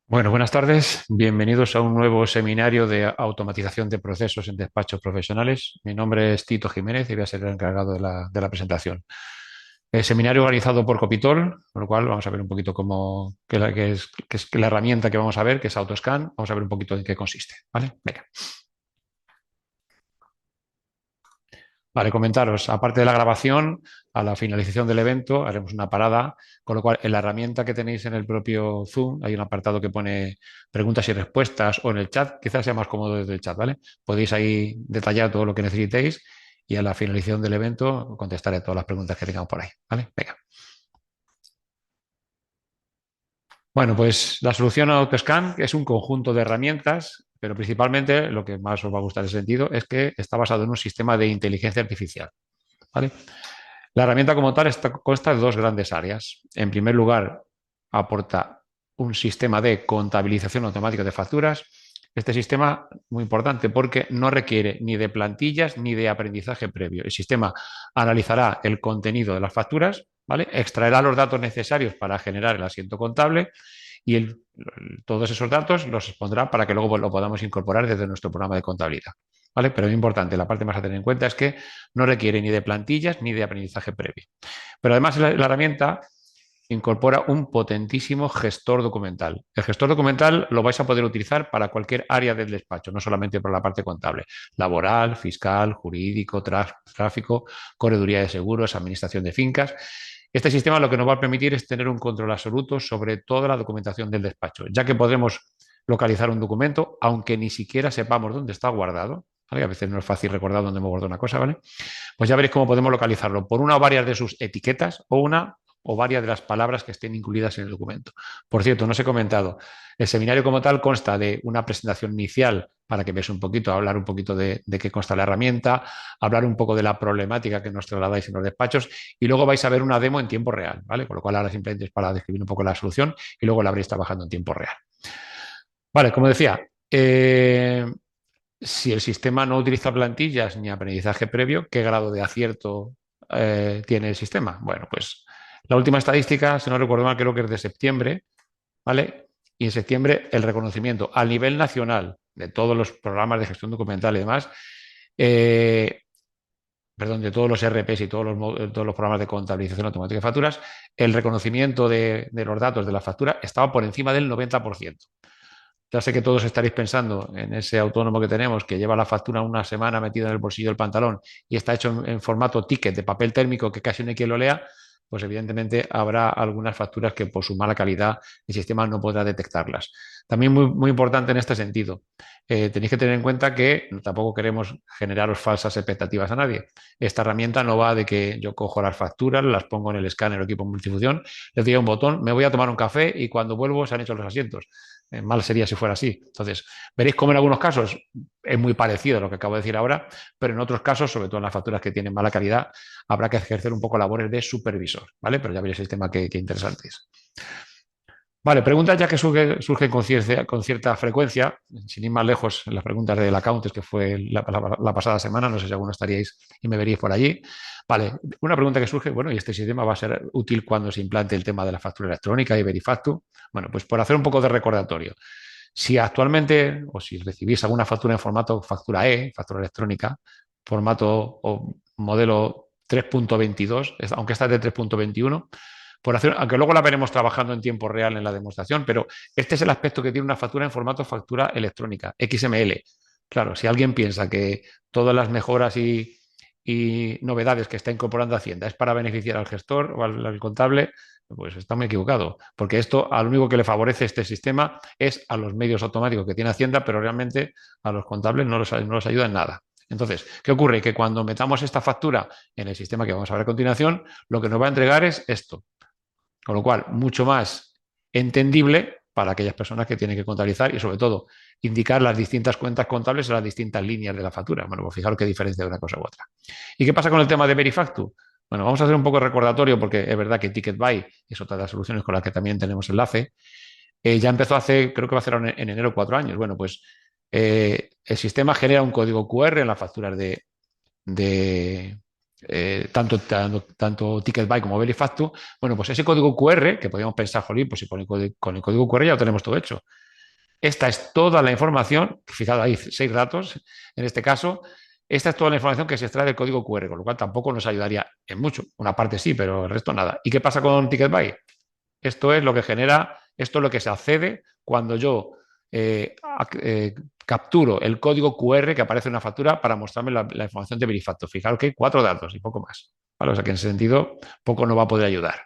Bueno, buenas tardes. Bienvenidos a un nuevo seminario de automatización de procesos en despachos profesionales. Mi nombre es Tito Jiménez y voy a ser el encargado de la presentación. El seminario organizado por Copitol, con lo cual vamos a ver un poquito cómo, qué es la herramienta que vamos a ver, que es AutoScan. Vamos a ver un poquito en qué consiste. ¿Vale? Venga. Vale, comentaros, aparte de la grabación, a la finalización del evento haremos una parada, con lo cual en la herramienta que tenéis en el propio Zoom hay un apartado que pone preguntas y respuestas o en el chat, quizás sea más cómodo desde el chat, ¿vale? Podéis ahí detallar todo lo que necesitéis y a la finalización del evento contestaré todas las preguntas que tengamos por ahí, ¿vale? Venga. Bueno, pues la solución a AutoScan es un conjunto de herramientas, pero principalmente lo que más os va a gustar en ese sentido es que está basado en un sistema de inteligencia artificial, ¿vale? La herramienta como tal consta de dos grandes áreas. En primer lugar, aporta un sistema de contabilización automática de facturas. Este sistema, muy importante, porque no requiere ni de plantillas ni de aprendizaje previo. El sistema analizará el contenido de las facturas, ¿vale? Extraerá los datos necesarios para generar el asiento contable y todos esos datos los expondrá para que luego lo podamos incorporar desde nuestro programa de contabilidad. ¿Vale? Pero lo importante, la parte más a tener en cuenta es que no requiere ni de plantillas ni de aprendizaje previo. Pero además la herramienta incorpora un potentísimo gestor documental. El gestor documental lo vais a poder utilizar para cualquier área del despacho, no solamente para la parte contable, laboral, fiscal, jurídico, tráfico, correduría de seguros, administración de fincas. Este sistema lo que nos va a permitir es tener un control absoluto sobre toda la documentación del despacho, ya que podremos localizar un documento, aunque ni siquiera sepamos dónde está guardado. ¿Vale? A veces no es fácil recordar dónde hemos guardado una cosa, ¿vale? Pues ya veréis cómo podemos localizarlo por una o varias de sus etiquetas o una o varias de las palabras que estén incluidas en el documento. Por cierto, no os he comentado, el seminario como tal consta de una presentación inicial para que veáis un poquito, hablar un poquito de qué consta la herramienta, hablar un poco de la problemática que nos trasladáis en los despachos y luego vais a ver una demo en tiempo real, ¿vale? Con lo cual ahora simplemente es para describir un poco la solución y luego la habréis trabajando en tiempo real. Vale, como decía, si el sistema no utiliza plantillas ni aprendizaje previo, ¿qué grado de acierto tiene el sistema? Bueno, pues la última estadística, si no recuerdo mal, creo que es de septiembre, ¿vale? Y en septiembre el reconocimiento a nivel nacional de todos los programas de gestión documental y demás, eh, perdón, de todos los RPs y todos los programas de contabilización automática de facturas, el reconocimiento de los datos de la factura estaba por encima del 90%. Ya sé que todos estaréis pensando en ese autónomo que tenemos que lleva la factura una semana metida en el bolsillo del pantalón y está hecho en formato ticket de papel térmico que casi no hay quien lo lea, pues evidentemente habrá algunas facturas que por su mala calidad el sistema no podrá detectarlas. También muy importante en este sentido, tenéis que tener en cuenta que tampoco queremos generaros falsas expectativas a nadie. Esta herramienta no va de que yo cojo las facturas, las pongo en el escáner o equipo multifunción, le doy a un botón, me voy a tomar un café y cuando vuelvo se han hecho los asientos. Mal sería si fuera así. Entonces, veréis cómo en algunos casos es muy parecido a lo que acabo de decir ahora, pero en otros casos, sobre todo en las facturas que tienen mala calidad, habrá que ejercer un poco labores de supervisor, ¿vale? Pero ya veréis el tema que interesante es. Vale, preguntas ya que surgen con cierta frecuencia, sin ir más lejos, en las preguntas del account, que fue la pasada semana, no sé si alguno estaríais y me veríais por allí. Vale, una pregunta que surge, bueno, ¿y este sistema va a ser útil cuando se implante el tema de la factura electrónica y Verifactu? Bueno, pues por hacer un poco de recordatorio, si actualmente o si recibís alguna factura en formato factura factura electrónica, formato o modelo 3.22, aunque esta es de 3.21, aunque luego la veremos trabajando en tiempo real en la demostración, pero este es el aspecto que tiene una factura en formato factura electrónica, XML. Claro, si alguien piensa que todas las mejoras y novedades que está incorporando Hacienda es para beneficiar al gestor o al contable, pues está muy equivocado, porque esto al único que le favorece este sistema es a los medios automáticos que tiene Hacienda, pero realmente a los contables no los ayuda en nada. Entonces, ¿qué ocurre? Que cuando metamos esta factura en el sistema que vamos a ver a continuación, lo que nos va a entregar es esto. Con lo cual, mucho más entendible para aquellas personas que tienen que contabilizar y, sobre todo, indicar las distintas cuentas contables en las distintas líneas de la factura. Bueno, pues fijaros qué diferencia de una cosa u otra. ¿Y qué pasa con el tema de Verifactu? Bueno, vamos a hacer un poco de recordatorio porque es verdad que TicketBuy es otra de las soluciones con las que también tenemos enlace. Ya empezó hace, creo que va a ser en enero 4 años. Bueno, pues el sistema genera un código QR en las facturas de tanto Ticketbuy como Verifactu, bueno, pues ese código QR, que podríamos pensar, jolín, pues si con el código QR ya lo tenemos todo hecho. Esta es toda la información, fijaos, hay 6 datos en este caso. Esta es toda la información que se extrae del código QR, con lo cual tampoco nos ayudaría en mucho. Una parte sí, pero el resto nada. ¿Y qué pasa con Ticketbuy? Esto es lo que genera, esto es lo que se accede cuando yo eh, capturo el código QR que aparece en una factura para mostrarme la información de Verifacto. Fijaros que hay 4 datos y poco más. ¿Vale? O sea que en ese sentido poco nos va a poder ayudar.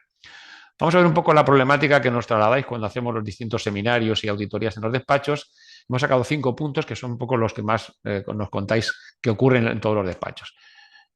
Vamos a ver un poco la problemática que nos trasladáis cuando hacemos los distintos seminarios y auditorías en los despachos. Hemos sacado 5 puntos que son un poco los que más nos contáis que ocurren en todos los despachos.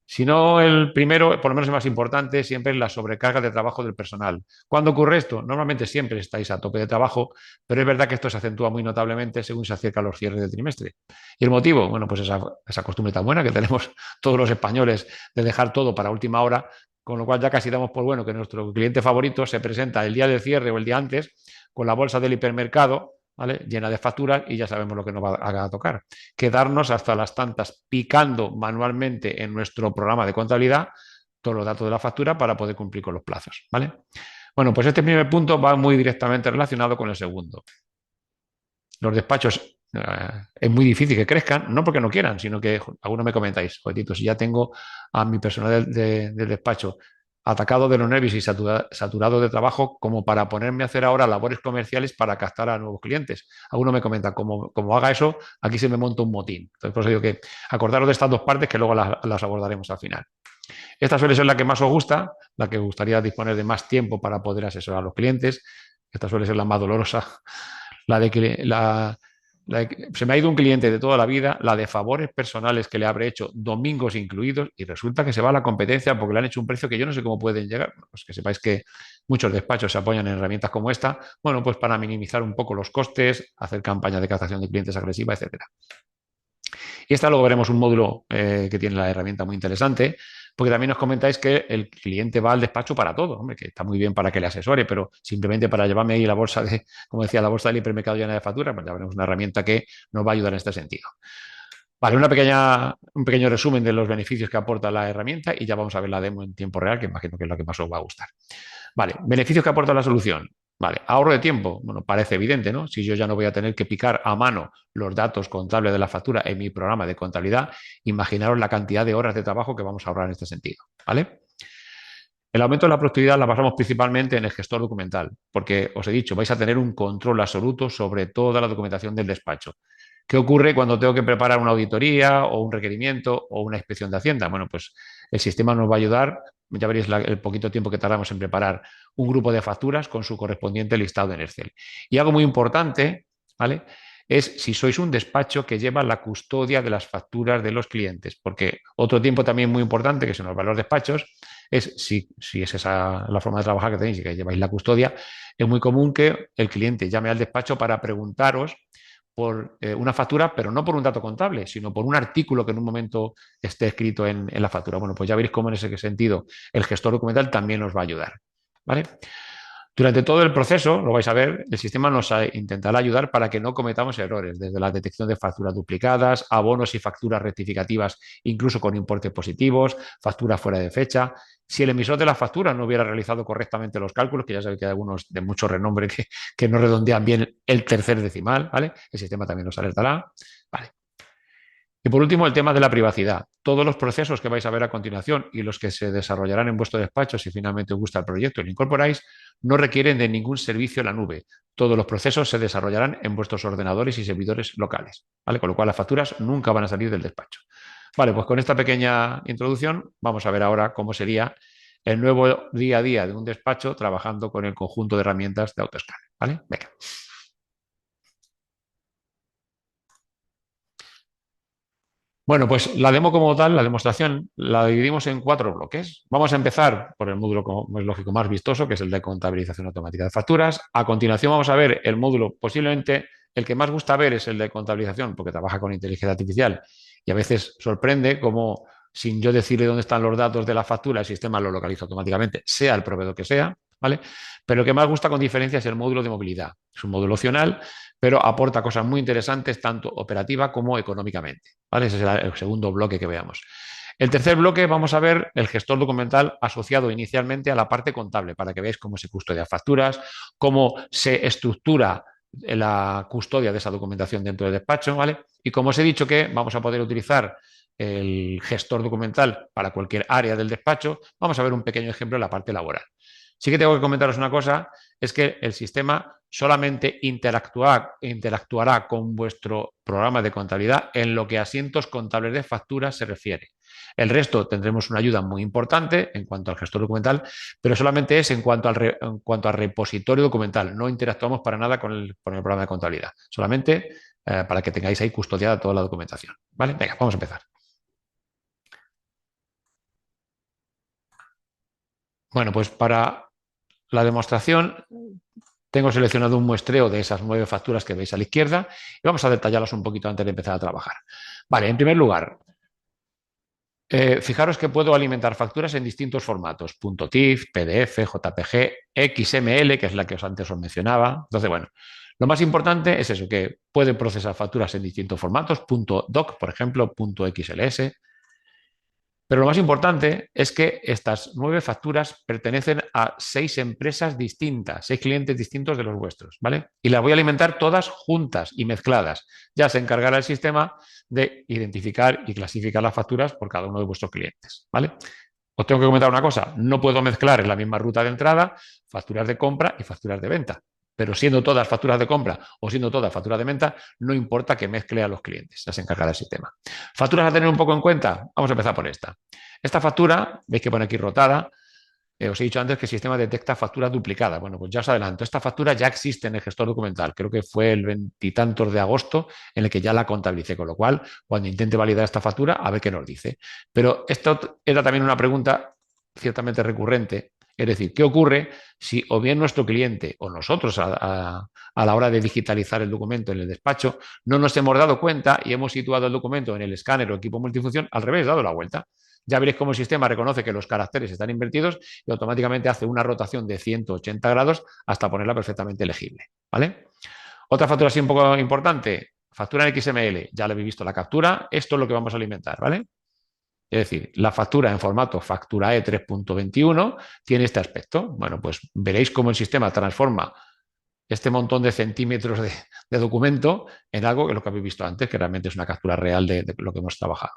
Si no el primero, por lo menos el más importante, siempre es la sobrecarga de trabajo del personal. ¿Cuándo ocurre esto? Normalmente siempre estáis a tope de trabajo, pero es verdad que esto se acentúa muy notablemente según se acercan los cierres del trimestre. ¿Y el motivo? Bueno, pues esa costumbre tan buena que tenemos todos los españoles de dejar todo para última hora, con lo cual ya casi damos por bueno que nuestro cliente favorito se presenta el día del cierre o el día antes con la bolsa del hipermercado, ¿vale?, llena de facturas y ya sabemos lo que nos va a tocar. Quedarnos hasta las tantas picando manualmente en nuestro programa de contabilidad todos los datos de la factura para poder cumplir con los plazos, ¿vale? Bueno, pues este primer punto va muy directamente relacionado con el segundo. Los despachos es muy difícil que crezcan, no porque no quieran, sino que algunos me comentáis, joder, si ya tengo a mi personal del despacho atacado de los nervios y saturado de trabajo como para ponerme a hacer ahora labores comerciales para captar a nuevos clientes. Alguno me comenta, como haga eso, aquí se me monta un motín. Entonces, por eso digo que acordaros de estas dos partes que luego las abordaremos al final. Esta suele ser la que más os gusta, la que os gustaría disponer de más tiempo para poder asesorar a los clientes. Esta suele ser la más dolorosa, la de que se me ha ido un cliente de toda la vida, la de favores personales que le habré hecho, domingos incluidos, y resulta que se va a la competencia porque le han hecho un precio que yo no sé cómo pueden llegar. Pues que sepáis que muchos despachos se apoyan en herramientas como esta, bueno, pues para minimizar un poco los costes, hacer campañas de captación de clientes agresiva, etcétera. Y esta luego veremos un módulo que tiene la herramienta muy interesante, porque también os comentáis que el cliente va al despacho para todo, hombre, que está muy bien para que le asesore, pero simplemente para llevarme ahí la bolsa de, como decía, la bolsa del hipermercado llena de facturas, pues ya veremos una herramienta que nos va a ayudar en este sentido. Vale, un pequeño resumen de los beneficios que aporta la herramienta y ya vamos a ver la demo en tiempo real, que imagino que es lo que más os va a gustar. Vale, beneficios que aporta la solución. Vale, ahorro de tiempo. Bueno, parece evidente, ¿no? Si yo ya no voy a tener que picar a mano los datos contables de la factura en mi programa de contabilidad, imaginaros la cantidad de horas de trabajo que vamos a ahorrar en este sentido, ¿vale? El aumento de la productividad la basamos principalmente en el gestor documental, porque os he dicho, vais a tener un control absoluto sobre toda la documentación del despacho. ¿Qué ocurre cuando tengo que preparar una auditoría o un requerimiento o una inspección de Hacienda? Bueno, pues el sistema nos va a ayudar, ya veréis el poquito tiempo que tardamos en preparar un grupo de facturas con su correspondiente listado en Excel. Y algo muy importante, ¿vale?, es si sois un despacho que lleva la custodia de las facturas de los clientes, porque otro tiempo también muy importante que se nos va a los despachos es si es esa la forma de trabajar que tenéis y que lleváis la custodia, es muy común que el cliente llame al despacho para preguntaros por una factura, pero no por un dato contable, sino por un artículo que en un momento esté escrito en la factura. Bueno, pues ya veréis cómo en ese sentido el gestor documental también nos va a ayudar, ¿vale? Durante todo el proceso, lo vais a ver, el sistema nos intentará ayudar para que no cometamos errores, desde la detección de facturas duplicadas, abonos y facturas rectificativas, incluso con importes positivos, facturas fuera de fecha. Si el emisor de la factura no hubiera realizado correctamente los cálculos, que ya sabéis que hay algunos de mucho renombre que no redondean bien el tercer decimal, ¿vale? El sistema también nos alertará. Vale. Y por último, el tema de la privacidad. Todos los procesos que vais a ver a continuación y los que se desarrollarán en vuestro despacho, si finalmente os gusta el proyecto y lo incorporáis, no requieren de ningún servicio en la nube. Todos los procesos se desarrollarán en vuestros ordenadores y servidores locales, ¿vale? Con lo cual las facturas nunca van a salir del despacho. Vale, pues con esta pequeña introducción vamos a ver ahora cómo sería el nuevo día a día de un despacho trabajando con el conjunto de herramientas de AutoScan, ¿vale? Venga. Bueno, pues la demo como tal, la demostración, la dividimos en 4 bloques. Vamos a empezar por el módulo, como es lógico, más vistoso, que es el de contabilización automática de facturas. A continuación vamos a ver el módulo, posiblemente el que más gusta ver es el de contabilización, porque trabaja con inteligencia artificial y a veces sorprende cómo, sin yo decirle dónde están los datos de la factura, el sistema lo localiza automáticamente, sea el proveedor que sea, ¿vale? Pero el que más gusta con diferencia es el módulo de movilidad. Es un módulo opcional, pero aporta cosas muy interesantes tanto operativa como económicamente, ¿vale? Ese será el segundo bloque que veamos. El tercer bloque vamos a ver el gestor documental asociado inicialmente a la parte contable, para que veáis cómo se custodia facturas, cómo se estructura la custodia de esa documentación dentro del despacho, ¿vale? Y como os he dicho que vamos a poder utilizar el gestor documental para cualquier área del despacho, vamos a ver un pequeño ejemplo en la parte laboral. Sí que tengo que comentaros una cosa, es que el sistema solamente interactuará con vuestro programa de contabilidad en lo que a asientos contables de facturas se refiere. El resto tendremos una ayuda muy importante en cuanto al gestor documental, pero solamente es en cuanto al repositorio documental. No interactuamos para nada con el programa de contabilidad, solamente para que tengáis ahí custodiada toda la documentación. ¿Vale? Venga, vamos a empezar. Bueno, pues para la demostración tengo seleccionado un muestreo de esas 9 facturas que veis a la izquierda y vamos a detallarlas un poquito antes de empezar a trabajar. Vale, en primer lugar, fijaros que puedo alimentar facturas en distintos formatos, .tif, PDF, JPG, XML, que es la que antes os mencionaba. Entonces, bueno, lo más importante es eso, que puede procesar facturas en distintos formatos, .doc, por ejemplo, .xls. Pero lo más importante es que estas 9 facturas pertenecen a 6 empresas distintas, 6 clientes distintos de los vuestros, ¿vale? Y las voy a alimentar todas juntas y mezcladas. Ya se encargará el sistema de identificar y clasificar las facturas por cada uno de vuestros clientes, ¿vale? Os tengo que comentar una cosa, no puedo mezclar en la misma ruta de entrada facturas de compra y facturas de venta. Pero siendo todas facturas de compra o siendo todas facturas de venta, no importa que mezcle a los clientes, ya se encargará el sistema. Facturas a tener un poco en cuenta, vamos a empezar por esta. Esta factura, veis que pone aquí rotada, os he dicho antes que el sistema detecta facturas duplicadas. Bueno, pues ya os adelanto, esta factura ya existe en el gestor documental, creo que fue el 20 de agosto en el que ya la contabilicé, con lo cual, cuando intente validar esta factura, a ver qué nos dice. Pero esto era también una pregunta ciertamente recurrente, es decir, ¿qué ocurre si o bien nuestro cliente o nosotros a la hora de digitalizar el documento en el despacho no nos hemos dado cuenta y hemos situado el documento en el escáner o equipo multifunción al revés, dado la vuelta? Ya veréis cómo el sistema reconoce que los caracteres están invertidos y automáticamente hace una rotación de 180 grados hasta ponerla perfectamente legible, ¿vale? Otra factura así un poco importante, factura en XML, ya lo habéis visto la captura, esto es lo que vamos a alimentar, ¿vale? Es decir, la factura en formato factura E 3.21 tiene este aspecto. Bueno, pues veréis cómo el sistema transforma este montón de centímetros de documento en algo que lo que habéis visto antes, que realmente es una captura real de lo que hemos trabajado.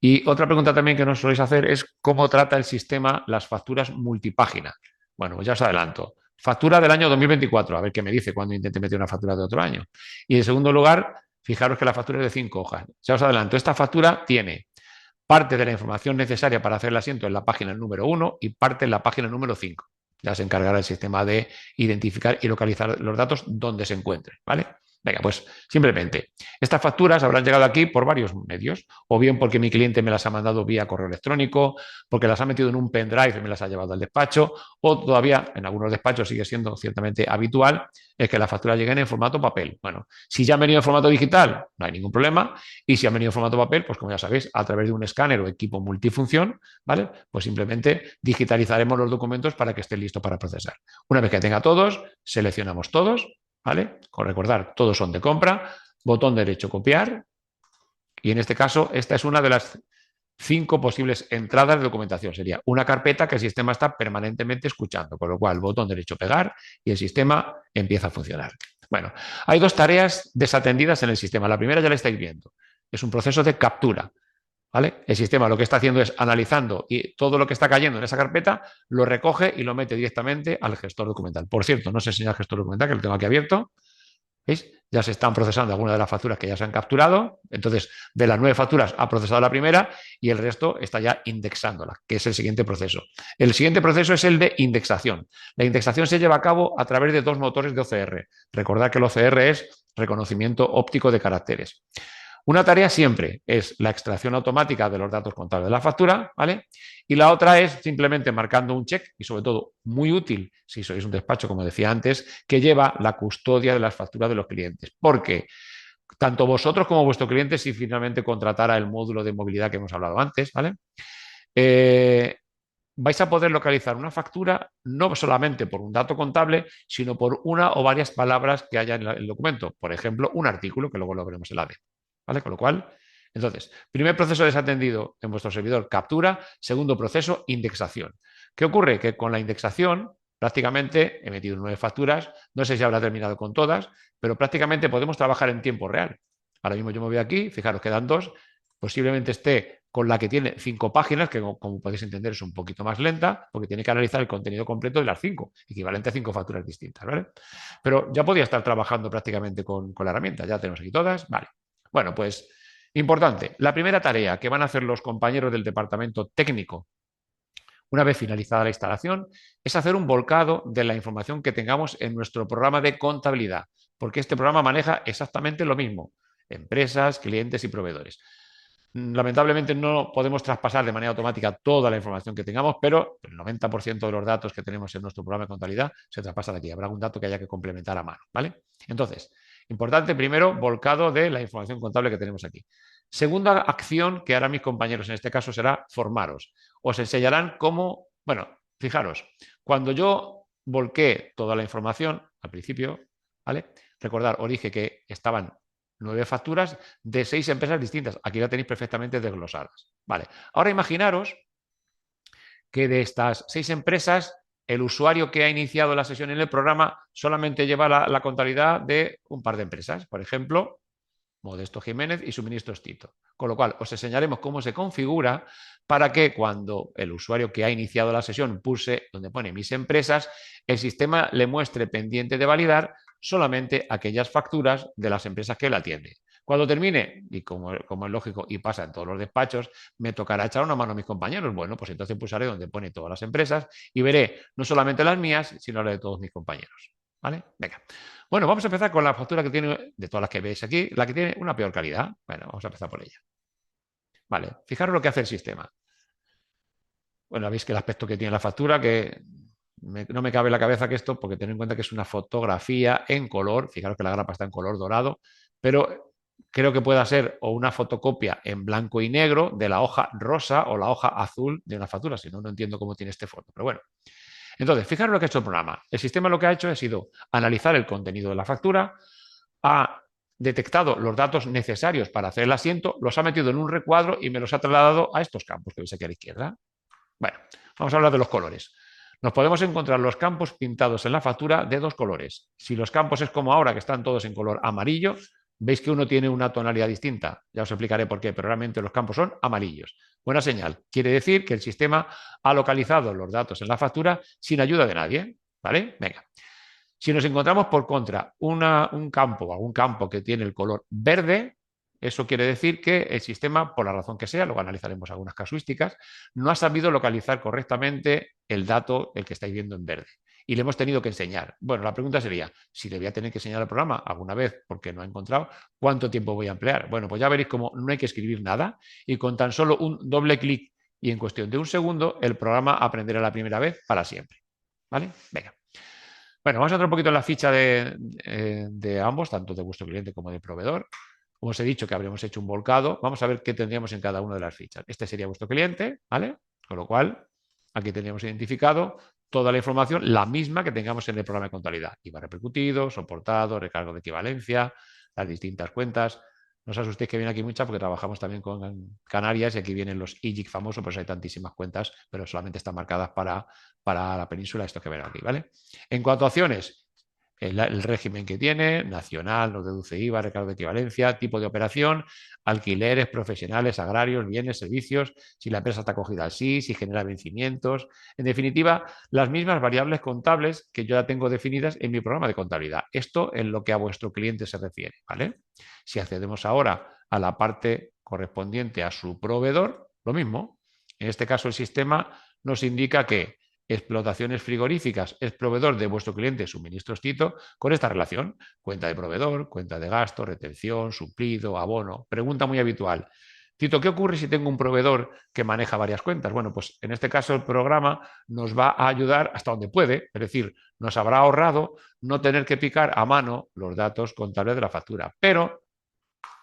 Y otra pregunta también que nos soléis hacer es cómo trata el sistema las facturas multipágina. Bueno, pues ya os adelanto. Factura del año 2024, a ver qué me dice cuando intente meter una factura de otro año. Y en segundo lugar, fijaros que la factura es de 5 hojas. Ya os adelanto, esta factura tiene parte de la información necesaria para hacer el asiento en la página número 1 y parte en la página número 5. Ya se encargará el sistema de identificar y localizar los datos donde se encuentren, ¿vale? Venga, pues simplemente, estas facturas habrán llegado aquí por varios medios, o bien porque mi cliente me las ha mandado vía correo electrónico, porque las ha metido en un pendrive y me las ha llevado al despacho, o todavía en algunos despachos sigue siendo ciertamente habitual es que las facturas lleguen en formato papel. Bueno, si ya han venido en formato digital, no hay ningún problema, y si han venido en formato papel, pues como ya sabéis, a través de un escáner o equipo multifunción, ¿vale? Pues simplemente digitalizaremos los documentos para que estén listos para procesar. Una vez que tenga todos, seleccionamos todos, ¿vale? Con recordar, todos son de compra, botón derecho copiar, y en este caso, esta es una de las 5 posibles entradas de documentación. Sería una carpeta que el sistema está permanentemente escuchando, con lo cual, botón derecho pegar y el sistema empieza a funcionar. Bueno, hay 2 tareas desatendidas en el sistema. La primera ya la estáis viendo. Es un proceso de captura. ¿Vale? El sistema lo que está haciendo es analizando y todo lo que está cayendo en esa carpeta lo recoge y lo mete directamente al gestor documental. Por cierto, no os enseña el gestor documental, que lo tengo aquí abierto. ¿Veis? Ya se están procesando algunas de las facturas que ya se han capturado. Entonces, de las 9 facturas ha procesado la primera y el resto está ya indexándola, que es el siguiente proceso. El siguiente proceso es el de indexación. La indexación se lleva a cabo a través de 2 motores de OCR. Recordad que el OCR es reconocimiento óptico de caracteres. Una tarea siempre es la extracción automática de los datos contables de la factura, ¿vale? Y la otra es simplemente marcando un check y sobre todo muy útil si sois un despacho, como decía antes, que lleva la custodia de las facturas de los clientes. Porque tanto vosotros como vuestro cliente, si finalmente contratara el módulo de movilidad que hemos hablado antes, ¿vale? Vais a poder localizar una factura no solamente por un dato contable, sino por una o varias palabras que haya en el documento. Por ejemplo, un artículo, que luego lo veremos en la D. ¿Vale? Con lo cual, Entonces, primer proceso desatendido en vuestro servidor, captura. Segundo proceso, indexación. ¿Qué ocurre? Que con la indexación prácticamente he metido 9 facturas, no sé si habrá terminado con todas, pero prácticamente podemos trabajar en tiempo real. Ahora mismo yo me voy aquí, fijaros, quedan 2, posiblemente esté con la que tiene 5 páginas, que como podéis entender es un poquito más lenta, porque tiene que analizar el contenido completo de las 5, equivalente a 5 facturas distintas, ¿vale? Pero ya podía estar trabajando prácticamente con la herramienta, ya tenemos aquí todas, vale. Bueno, pues importante, la primera tarea que van a hacer los compañeros del departamento técnico una vez finalizada la instalación, es hacer un volcado de la información que tengamos en nuestro programa de contabilidad, porque este programa maneja exactamente lo mismo, empresas, clientes y proveedores. Lamentablemente no podemos traspasar de manera automática toda la información que tengamos, pero el 90% de los datos que tenemos en nuestro programa de contabilidad se traspasa de aquí. Habrá un dato que haya que complementar a mano, ¿vale? Entonces, importante primero, volcado de la información contable que tenemos aquí. Segunda acción que harán mis compañeros en este caso será formaros. Os enseñarán cómo, bueno, fijaros, cuando yo volqué toda la información al principio, ¿vale? Recordar, os dije que estaban 9 facturas de 6 empresas distintas. Aquí la tenéis perfectamente desglosadas. Vale. Ahora imaginaros que de estas 6 empresas, el usuario que ha iniciado la sesión en el programa solamente lleva la contabilidad de un par de empresas. Por ejemplo, Modesto Jiménez y Suministros Tito. Con lo cual, os enseñaremos cómo se configura para que cuando el usuario que ha iniciado la sesión pulse donde pone mis empresas, el sistema le muestre pendiente de validar solamente aquellas facturas de las empresas que él atiende. Cuando termine, y como es lógico y pasa en todos los despachos, me tocará echar una mano a mis compañeros. Bueno, pues entonces pulsaré donde pone todas las empresas y veré no solamente las mías, sino las de todos mis compañeros. ¿Vale? Venga. Bueno, vamos a empezar con la factura que tiene, de todas las que veis aquí, la que tiene una peor calidad. Bueno, vamos a empezar por ella. Vale, fijaros lo que hace el sistema. Bueno, veis que el aspecto que tiene la factura, que no me cabe en la cabeza que esto, porque tened en cuenta que es una fotografía en color, fijaros que la grapa está en color dorado, pero creo que pueda ser o una fotocopia en blanco y negro de la hoja rosa o la hoja azul de una factura, si no, no entiendo cómo tiene este foto, pero bueno. Entonces, fijaros lo que ha hecho el programa. El sistema lo que ha hecho ha sido analizar el contenido de la factura, ha detectado los datos necesarios para hacer el asiento, los ha metido en un recuadro y me los ha trasladado a estos campos que veis aquí a la izquierda. Bueno, vamos a hablar de los colores. Nos podemos encontrar los campos pintados en la factura de 2 colores. Si los campos es como ahora, que están todos en color amarillo, veis que uno tiene una tonalidad distinta. Ya os explicaré por qué, pero realmente los campos son amarillos. Buena señal. Quiere decir que el sistema ha localizado los datos en la factura sin ayuda de nadie. ¿Vale? Venga. Si nos encontramos por contra un campo, algún campo que tiene el color verde, eso quiere decir que el sistema, por la razón que sea, luego analizaremos algunas casuísticas, no ha sabido localizar correctamente el dato, el que estáis viendo en verde. Y le hemos tenido que enseñar. Bueno, la pregunta sería, si le voy a tener que enseñar al programa alguna vez porque no ha encontrado, ¿cuánto tiempo voy a emplear? Bueno, pues ya veréis cómo no hay que escribir nada y con tan solo un doble clic y en cuestión de un segundo, el programa aprenderá la primera vez para siempre. ¿Vale? Venga. Bueno, vamos a entrar un poquito en la ficha de ambos, tanto de vuestro cliente como de proveedor. Como os he dicho que habríamos hecho un volcado, vamos a ver qué tendríamos en cada una de las fichas. Este sería vuestro cliente, ¿vale? Con lo cual, aquí tendríamos identificado toda la información, la misma que tengamos en el programa de contabilidad. IVA repercutido, soportado, recargo de equivalencia, las distintas cuentas. No os asustéis que viene aquí muchas porque trabajamos también con Canarias y aquí vienen los IGIC famosos, pues hay tantísimas cuentas, pero solamente están marcadas para la península, esto que ven aquí, ¿vale? En cuanto a acciones, el régimen que tiene, nacional, no deduce IVA, recargo de equivalencia, tipo de operación, alquileres, profesionales, agrarios, bienes, servicios, si la empresa está acogida al sí, si genera vencimientos. En definitiva, las mismas variables contables que yo ya tengo definidas en mi programa de contabilidad. Esto en lo que a vuestro cliente se refiere, ¿vale? Si accedemos ahora a la parte correspondiente a su proveedor, lo mismo. En este caso, el sistema nos indica que explotaciones frigoríficas es proveedor de vuestro cliente Suministros Tito con esta relación, cuenta de proveedor, cuenta de gasto, retención, suplido, abono. Pregunta muy habitual. Tito, ¿qué ocurre si tengo un proveedor que maneja varias cuentas? Bueno, pues en este caso el programa nos va a ayudar hasta donde puede, es decir, nos habrá ahorrado no tener que picar a mano los datos contables de la factura, pero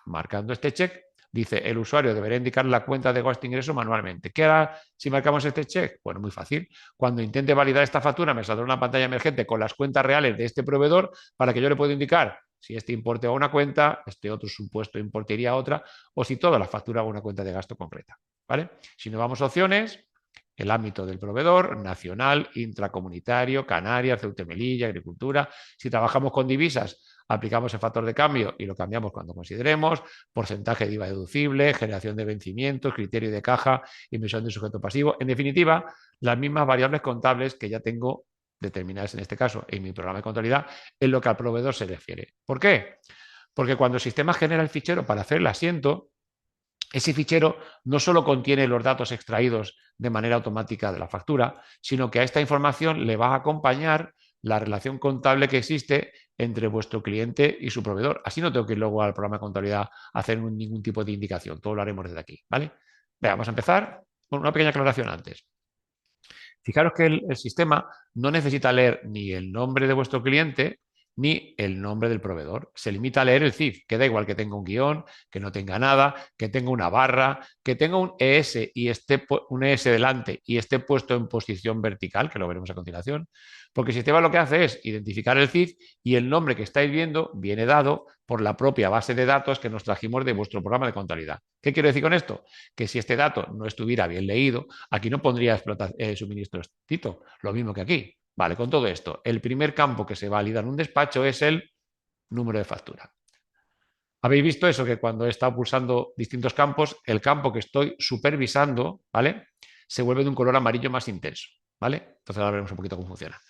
marcando este check, dice el usuario deberá indicar la cuenta de gasto e ingreso manualmente. ¿Qué hará si marcamos este check? Bueno, muy fácil. Cuando intente validar esta factura me saldrá una pantalla emergente con las cuentas reales de este proveedor para que yo le pueda indicar si este importe va a una cuenta, este otro supuesto importe iría a otra, o si toda la factura va a una cuenta de gasto concreta, ¿vale? Si no vamos a opciones, el ámbito del proveedor, nacional, intracomunitario, Canarias, Ceuta y Melilla, agricultura. Si trabajamos con divisas, aplicamos el factor de cambio y lo cambiamos cuando consideremos, porcentaje de IVA deducible, generación de vencimientos, criterio de caja, inversión de sujeto pasivo. En definitiva, las mismas variables contables que ya tengo determinadas en este caso en mi programa de contabilidad en lo que al proveedor se refiere. ¿Por qué? Porque cuando el sistema genera el fichero para hacer el asiento, ese fichero no solo contiene los datos extraídos de manera automática de la factura, sino que a esta información le va a acompañar la relación contable que existe entre vuestro cliente y su proveedor. Así no tengo que ir luego al programa de contabilidad a hacer ningún tipo de indicación. Todo lo haremos desde aquí, ¿vale? Venga, vamos a empezar con una pequeña aclaración antes. Fijaros que el sistema no necesita leer ni el nombre de vuestro cliente ni el nombre del proveedor. Se limita a leer el CIF, que da igual que tenga un guión, que no tenga nada, que tenga una barra, que tenga un ES y esté un ES delante y esté puesto en posición vertical, que lo veremos a continuación, porque el sistema lo que hace es identificar el CIF y el nombre que estáis viendo viene dado por la propia base de datos que nos trajimos de vuestro programa de contabilidad. ¿Qué quiero decir con esto? Que si este dato no estuviera bien leído, aquí no pondría suministro Tito, lo mismo que aquí. Vale, con todo esto, el primer campo que se valida en un despacho es el número de factura. ¿Habéis visto eso? Que cuando he estado pulsando distintos campos, el campo que estoy supervisando, ¿vale? Se vuelve de un color amarillo más intenso, ¿vale? Entonces ahora veremos un poquito cómo funciona.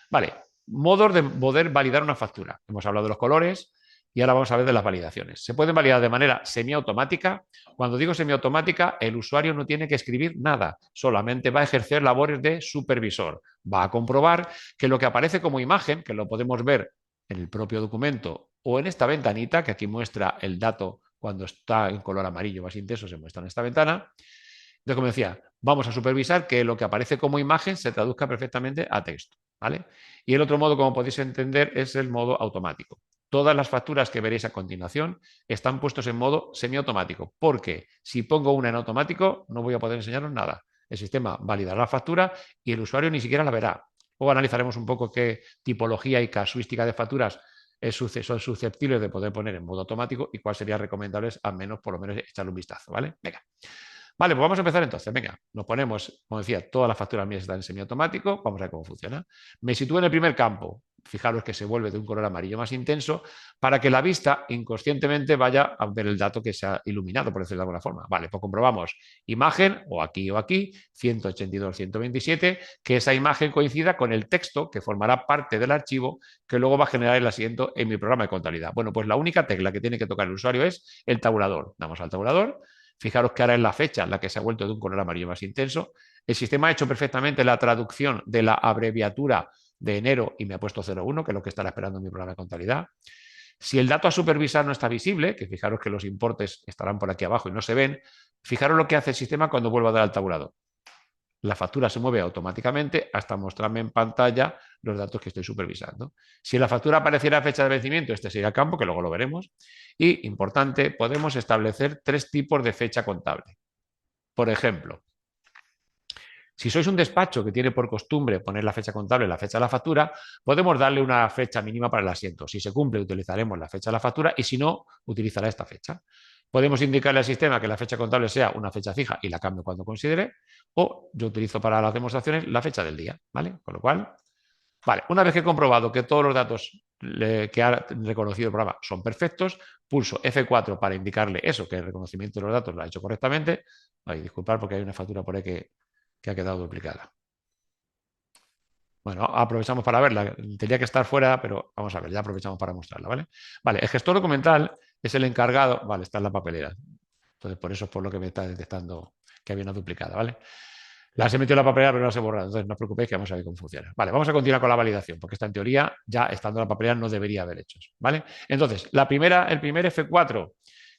Vale, modos de poder validar una factura. Hemos hablado de los colores y ahora vamos a ver de las validaciones. Se pueden validar de manera semiautomática. Cuando digo semiautomática, el usuario no tiene que escribir nada, solamente va a ejercer labores de supervisor. Va a comprobar que lo que aparece como imagen, que lo podemos ver en el propio documento o en esta ventanita, que aquí muestra el dato cuando está en color amarillo más intenso, se muestra en esta ventana. Entonces, como decía, vamos a supervisar que lo que aparece como imagen se traduzca perfectamente a texto, ¿vale? Y el otro modo, como podéis entender, es el modo automático. Todas las facturas que veréis a continuación están puestos en modo semiautomático, porque si pongo una en automático no voy a poder enseñaros nada. El sistema validará la factura y el usuario ni siquiera la verá. Luego analizaremos un poco qué tipología y casuística de facturas son susceptibles de poder poner en modo automático y cuál sería recomendable al menos, por lo menos, echarle un vistazo, ¿vale? Venga. Vale, pues vamos a empezar entonces. Venga, nos ponemos, como decía, todas las facturas mías están en semiautomático. Vamos a ver cómo funciona. Me sitúo en el primer campo. Fijaros que se vuelve de un color amarillo más intenso para que la vista inconscientemente vaya a ver el dato que se ha iluminado, por decirlo de alguna forma. Vale, pues comprobamos imagen o aquí, 182, 127, que esa imagen coincida con el texto que formará parte del archivo que luego va a generar el asiento en mi programa de contabilidad. Bueno, pues la única tecla que tiene que tocar el usuario es el tabulador. Damos al tabulador. Fijaros que ahora es la fecha en la que se ha vuelto de un color amarillo más intenso. El sistema ha hecho perfectamente la traducción de la abreviatura de enero y me ha puesto 01, que es lo que estará esperando en mi programa de contabilidad. Si el dato a supervisar no está visible, que fijaros que los importes estarán por aquí abajo y no se ven, fijaros lo que hace el sistema cuando vuelvo a dar al tabulador. La factura se mueve automáticamente hasta mostrarme en pantalla los datos que estoy supervisando. Si en la factura apareciera fecha de vencimiento, este sería el campo, que luego lo veremos. Y, importante, podemos establecer 3 tipos de fecha contable. Por ejemplo, si sois un despacho que tiene por costumbre poner la fecha contable en la fecha de la factura, podemos darle una fecha mínima para el asiento. Si se cumple, utilizaremos la fecha de la factura y si no, utilizará esta fecha. Podemos indicarle al sistema que la fecha contable sea una fecha fija y la cambio cuando considere, o yo utilizo para las demostraciones la fecha del día, ¿vale? Con lo cual, vale, una vez que he comprobado que todos los datos que ha reconocido el programa son perfectos, pulso F4 para indicarle eso, que el reconocimiento de los datos lo ha hecho correctamente. Ay, disculpad porque hay una factura por ahí que ha quedado duplicada. Bueno, aprovechamos para verla. Tenía que estar fuera, pero vamos a ver, ya aprovechamos para mostrarla, ¿vale? Vale, el gestor documental es el encargado, vale, está en la papelera. Entonces, por eso es por lo que me está detectando que había una duplicada, ¿vale? Las he metido en la papelera, pero no las he borrado. Entonces, no os preocupéis que vamos a ver cómo funciona. Vale, vamos a continuar con la validación, porque esta en teoría, ya estando en la papelera, no debería haber hechos, ¿vale? Entonces, el primer F4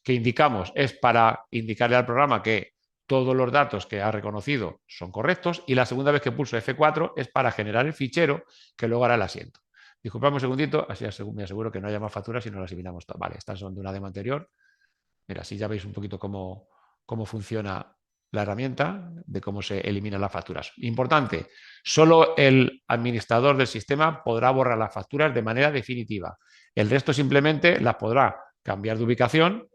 que indicamos es para indicarle al programa que todos los datos que ha reconocido son correctos y la segunda vez que pulso F4 es para generar el fichero que luego hará el asiento. Disculpadme un segundito, así me aseguro que no haya más facturas y no las eliminamos todas. Vale, estas son de una demo anterior. Mira, así ya veis un poquito cómo funciona la herramienta de cómo se eliminan las facturas. Importante, solo el administrador del sistema podrá borrar las facturas de manera definitiva. El resto simplemente las podrá cambiar de ubicación,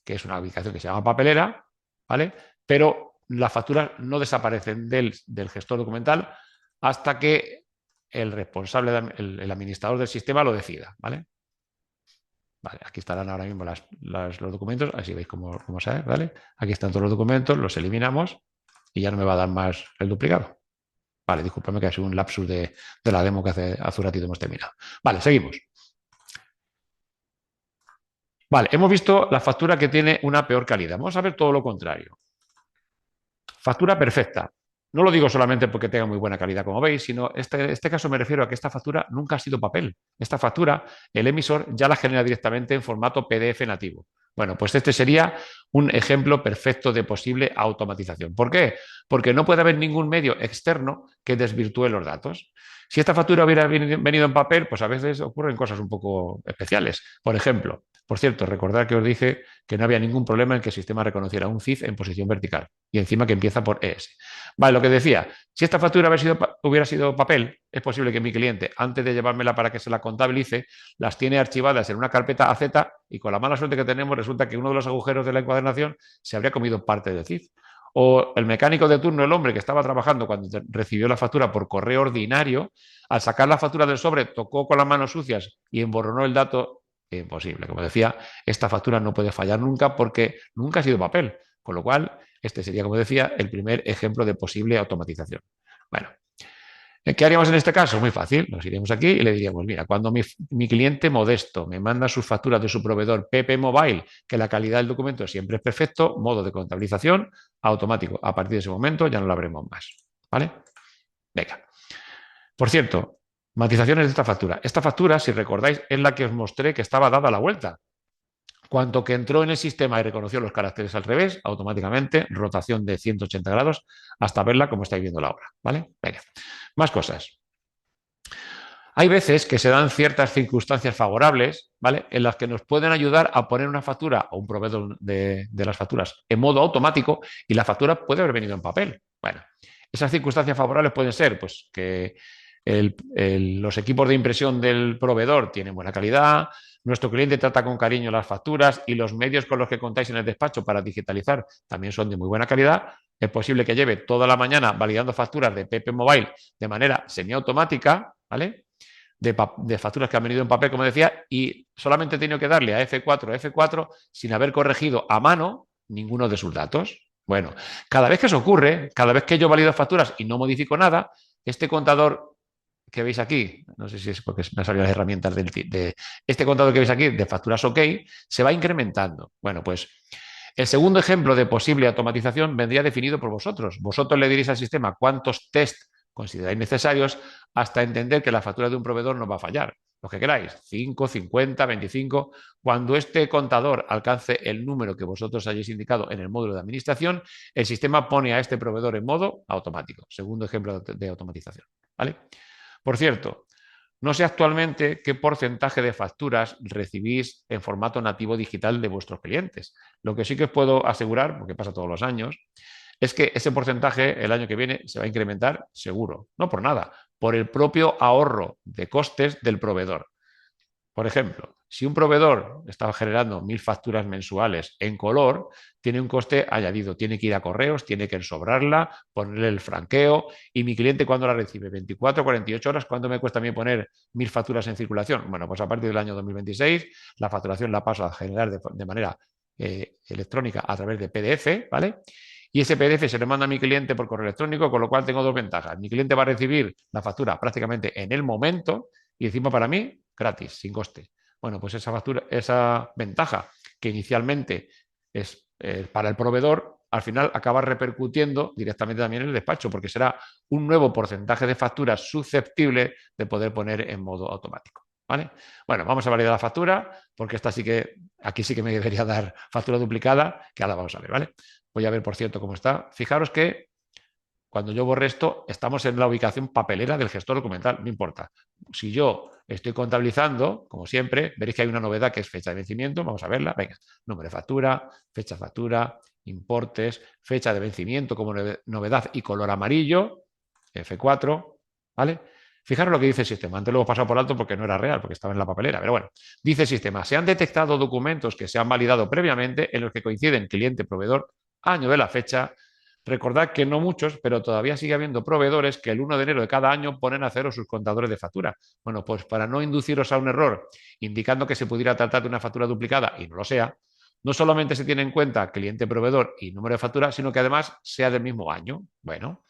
que es una ubicación que se llama papelera, ¿vale? Pero las facturas no desaparecen del gestor documental hasta que el responsable, el administrador del sistema lo decida, ¿vale? Vale, aquí estarán ahora mismo los documentos, así veis cómo se ve, ¿vale? Aquí están todos los documentos, los eliminamos y ya no me va a dar más el duplicado. Vale, discúlpame que ha sido un lapsus de la demo que hace un ratito hemos terminado. Vale, seguimos. Vale, hemos visto la factura que tiene una peor calidad. Vamos a ver todo lo contrario. Factura perfecta. No lo digo solamente porque tenga muy buena calidad, como veis, sino este caso me refiero a que esta factura nunca ha sido papel. Esta factura, el emisor ya la genera directamente en formato PDF nativo. Bueno, pues este sería un ejemplo perfecto de posible automatización. ¿Por qué? Porque no puede haber ningún medio externo que desvirtúe los datos. Si esta factura hubiera venido en papel, pues a veces ocurren cosas un poco especiales. Por ejemplo, por cierto, recordad que os dije que no había ningún problema en que el sistema reconociera un CIF en posición vertical y encima que empieza por ES. Vale, lo que decía, si esta factura hubiera sido papel, es posible que mi cliente, antes de llevármela para que se la contabilice, las tiene archivadas en una carpeta AZ y con la mala suerte que tenemos resulta que uno de los agujeros de la encuadernación se habría comido parte del CIF. O el mecánico de turno, el hombre que estaba trabajando cuando recibió la factura por correo ordinario, al sacar la factura del sobre, tocó con las manos sucias y emborronó el dato. Imposible. Como decía, esta factura no puede fallar nunca porque nunca ha sido papel. Con lo cual, este sería, como decía, el primer ejemplo de posible automatización. Bueno, ¿qué haríamos en este caso? Muy fácil. Nos iríamos aquí y le diríamos, mira, cuando mi cliente modesto me manda sus facturas de su proveedor PP Mobile, que la calidad del documento siempre es perfecto, modo de contabilización automático. A partir de ese momento ya no lo habremos más. ¿Vale? Venga. Por cierto, matizaciones de esta factura. Esta factura, si recordáis, es la que os mostré que estaba dada la vuelta. Cuanto que entró en el sistema y reconoció los caracteres al revés, automáticamente, rotación de 180 grados, hasta verla como estáis viendo la obra. ¿Vale? Venga. Más cosas. Hay veces que se dan ciertas circunstancias favorables, ¿vale? En las que nos pueden ayudar a poner una factura o un proveedor de las facturas en modo automático y la factura puede haber venido en papel. Bueno, esas circunstancias favorables pueden ser pues, que los equipos de impresión del proveedor tienen buena calidad, nuestro cliente trata con cariño las facturas y los medios con los que contáis en el despacho para digitalizar también son de muy buena calidad. Es posible que lleve toda la mañana validando facturas de PP Mobile de manera semiautomática, ¿vale? De facturas que han venido en papel, como decía, y solamente he tenido que darle a F4 sin haber corregido a mano ninguno de sus datos. Bueno, cada vez que eso ocurre, cada vez que yo valido facturas y no modifico nada, este contador que veis aquí, no sé si es porque me han salido las herramientas de este contador que veis aquí de facturas OK, se va incrementando. Bueno, pues el segundo ejemplo de posible automatización vendría definido por vosotros. Vosotros le diréis al sistema cuántos test consideráis necesarios hasta entender que la factura de un proveedor no va a fallar. Lo que queráis, 5, 50, 25. Cuando este contador alcance el número que vosotros hayáis indicado en el módulo de administración, el sistema pone a este proveedor en modo automático. Segundo ejemplo de automatización. ¿Vale? Por cierto, no sé actualmente qué porcentaje de facturas recibís en formato nativo digital de vuestros clientes. Lo que sí que os puedo asegurar, porque pasa todos los años, es que ese porcentaje el año que viene se va a incrementar seguro. No por nada, por el propio ahorro de costes del proveedor. Por ejemplo, si un proveedor está generando 1000 facturas mensuales en color, tiene un coste añadido. Tiene que ir a correos, tiene que ensobrarla, ponerle el franqueo y mi cliente cuando la recibe, 24, 48 horas, ¿cuánto me cuesta a mí poner 1000 facturas en circulación? Bueno, pues a partir del año 2026 la facturación la paso a generar de manera electrónica a través de PDF, ¿vale? Y ese PDF se le manda a mi cliente por correo electrónico, con lo cual tengo dos ventajas. Mi cliente va a recibir la factura prácticamente en el momento y encima para mí gratis, sin coste. Bueno, pues esa factura, esa ventaja que inicialmente es para el proveedor, al final acaba repercutiendo directamente también en el despacho, porque será un nuevo porcentaje de facturas susceptible de poder poner en modo automático. ¿Vale? Bueno, vamos a validar la factura, porque esta sí que, aquí sí que me debería dar factura duplicada, que ahora vamos a ver, ¿vale? Voy a ver, por cierto, cómo está. Fijaros que cuando yo borre esto, estamos en la ubicación papelera del gestor documental, no importa. Si yo estoy contabilizando, como siempre, veréis que hay una novedad que es fecha de vencimiento, vamos a verla, venga, número de factura, fecha de factura, importes, fecha de vencimiento como novedad y color amarillo, F4, ¿vale? Fijaros lo que dice el sistema. Antes lo hemos pasado por alto porque no era real, porque estaba en la papelera, pero bueno. Dice el sistema, se han detectado documentos que se han validado previamente en los que coinciden cliente-proveedor, año de la fecha. Recordad que no muchos, pero todavía sigue habiendo proveedores que el 1 de enero de cada año ponen a cero sus contadores de factura. Bueno, pues para no induciros a un error, indicando que se pudiera tratar de una factura duplicada y no lo sea, no solamente se tiene en cuenta cliente-proveedor y número de factura, sino que además sea del mismo año. Bueno,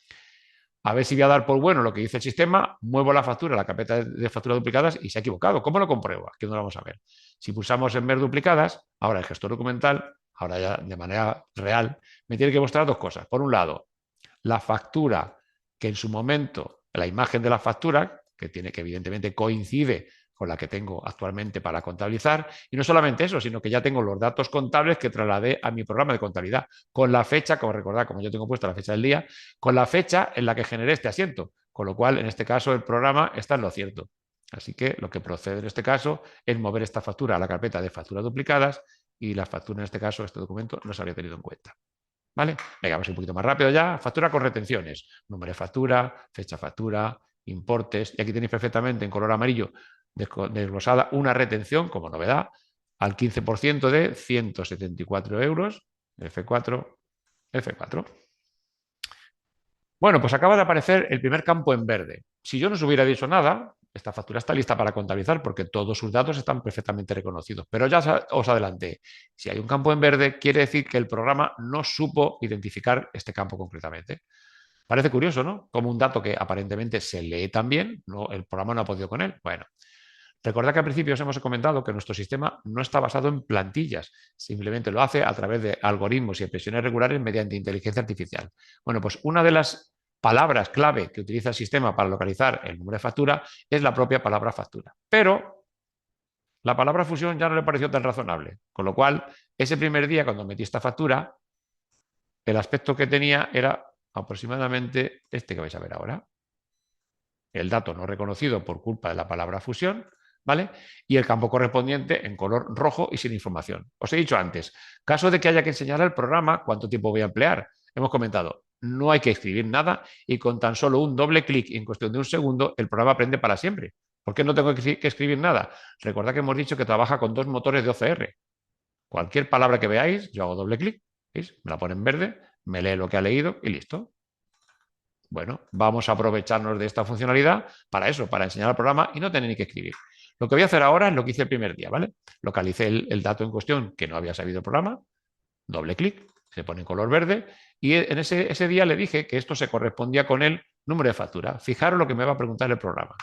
a ver si voy a dar por bueno lo que dice el sistema, muevo la factura, la carpeta de facturas duplicadas y se ha equivocado. ¿Cómo lo compruebo? Aquí no lo vamos a ver. Si pulsamos en ver duplicadas, ahora el gestor documental, ahora ya de manera real, me tiene que mostrar dos cosas. Por un lado, la factura que en su momento, la imagen de la factura, que evidentemente coincide con la que tengo actualmente para contabilizar, y no solamente eso, sino que ya tengo los datos contables que trasladé a mi programa de contabilidad, con la fecha, como recordad, como yo tengo puesta la fecha del día, con la fecha en la que generé este asiento, con lo cual, en este caso, el programa está en lo cierto. Así que lo que procede en este caso es mover esta factura a la carpeta de facturas duplicadas y la factura, en este caso, este documento, no se había tenido en cuenta. ¿Vale? Venga, vamos un poquito más rápido ya. Factura con retenciones. Número de factura, fecha factura, importes. Y aquí tenéis perfectamente en color amarillo desglosada una retención como novedad al 15% de 174 euros. F4, F4. Bueno, pues acaba de aparecer el primer campo en verde. Si yo no os hubiera dicho nada, esta factura está lista para contabilizar porque todos sus datos están perfectamente reconocidos. Pero ya os adelanté, si hay un campo en verde, quiere decir que el programa no supo identificar este campo concretamente. Parece curioso, ¿no? Como un dato que aparentemente se lee también, no, el programa no ha podido con él. Bueno, recordad que al principio os hemos comentado que nuestro sistema no está basado en plantillas, simplemente lo hace a través de algoritmos y expresiones regulares mediante inteligencia artificial. Bueno, pues una de las palabras clave que utiliza el sistema para localizar el número de factura es la propia palabra factura. Pero la palabra fusión ya no le pareció tan razonable, con lo cual ese primer día cuando metí esta factura, el aspecto que tenía era aproximadamente este que vais a ver ahora. El dato no reconocido por culpa de la palabra fusión, ¿vale? Y el campo correspondiente en color rojo y sin información. Os he dicho antes, caso de que haya que enseñar al programa cuánto tiempo voy a emplear. Hemos comentado, no hay que escribir nada y con tan solo un doble clic en cuestión de un segundo, el programa aprende para siempre. ¿Por qué no tengo que escribir nada? Recordad que hemos dicho que trabaja con dos motores de OCR. Cualquier palabra que veáis, yo hago doble clic, ¿veis? Me la pone en verde, me lee lo que ha leído y listo. Bueno, vamos a aprovecharnos de esta funcionalidad para eso, para enseñar al programa y no tener ni que escribir. Lo que voy a hacer ahora es lo que hice el primer día, ¿vale? Localicé el dato en cuestión que no había sabido el programa, doble clic, se pone en color verde y en ese día le dije que esto se correspondía con el número de factura. Fijaros lo que me va a preguntar el programa.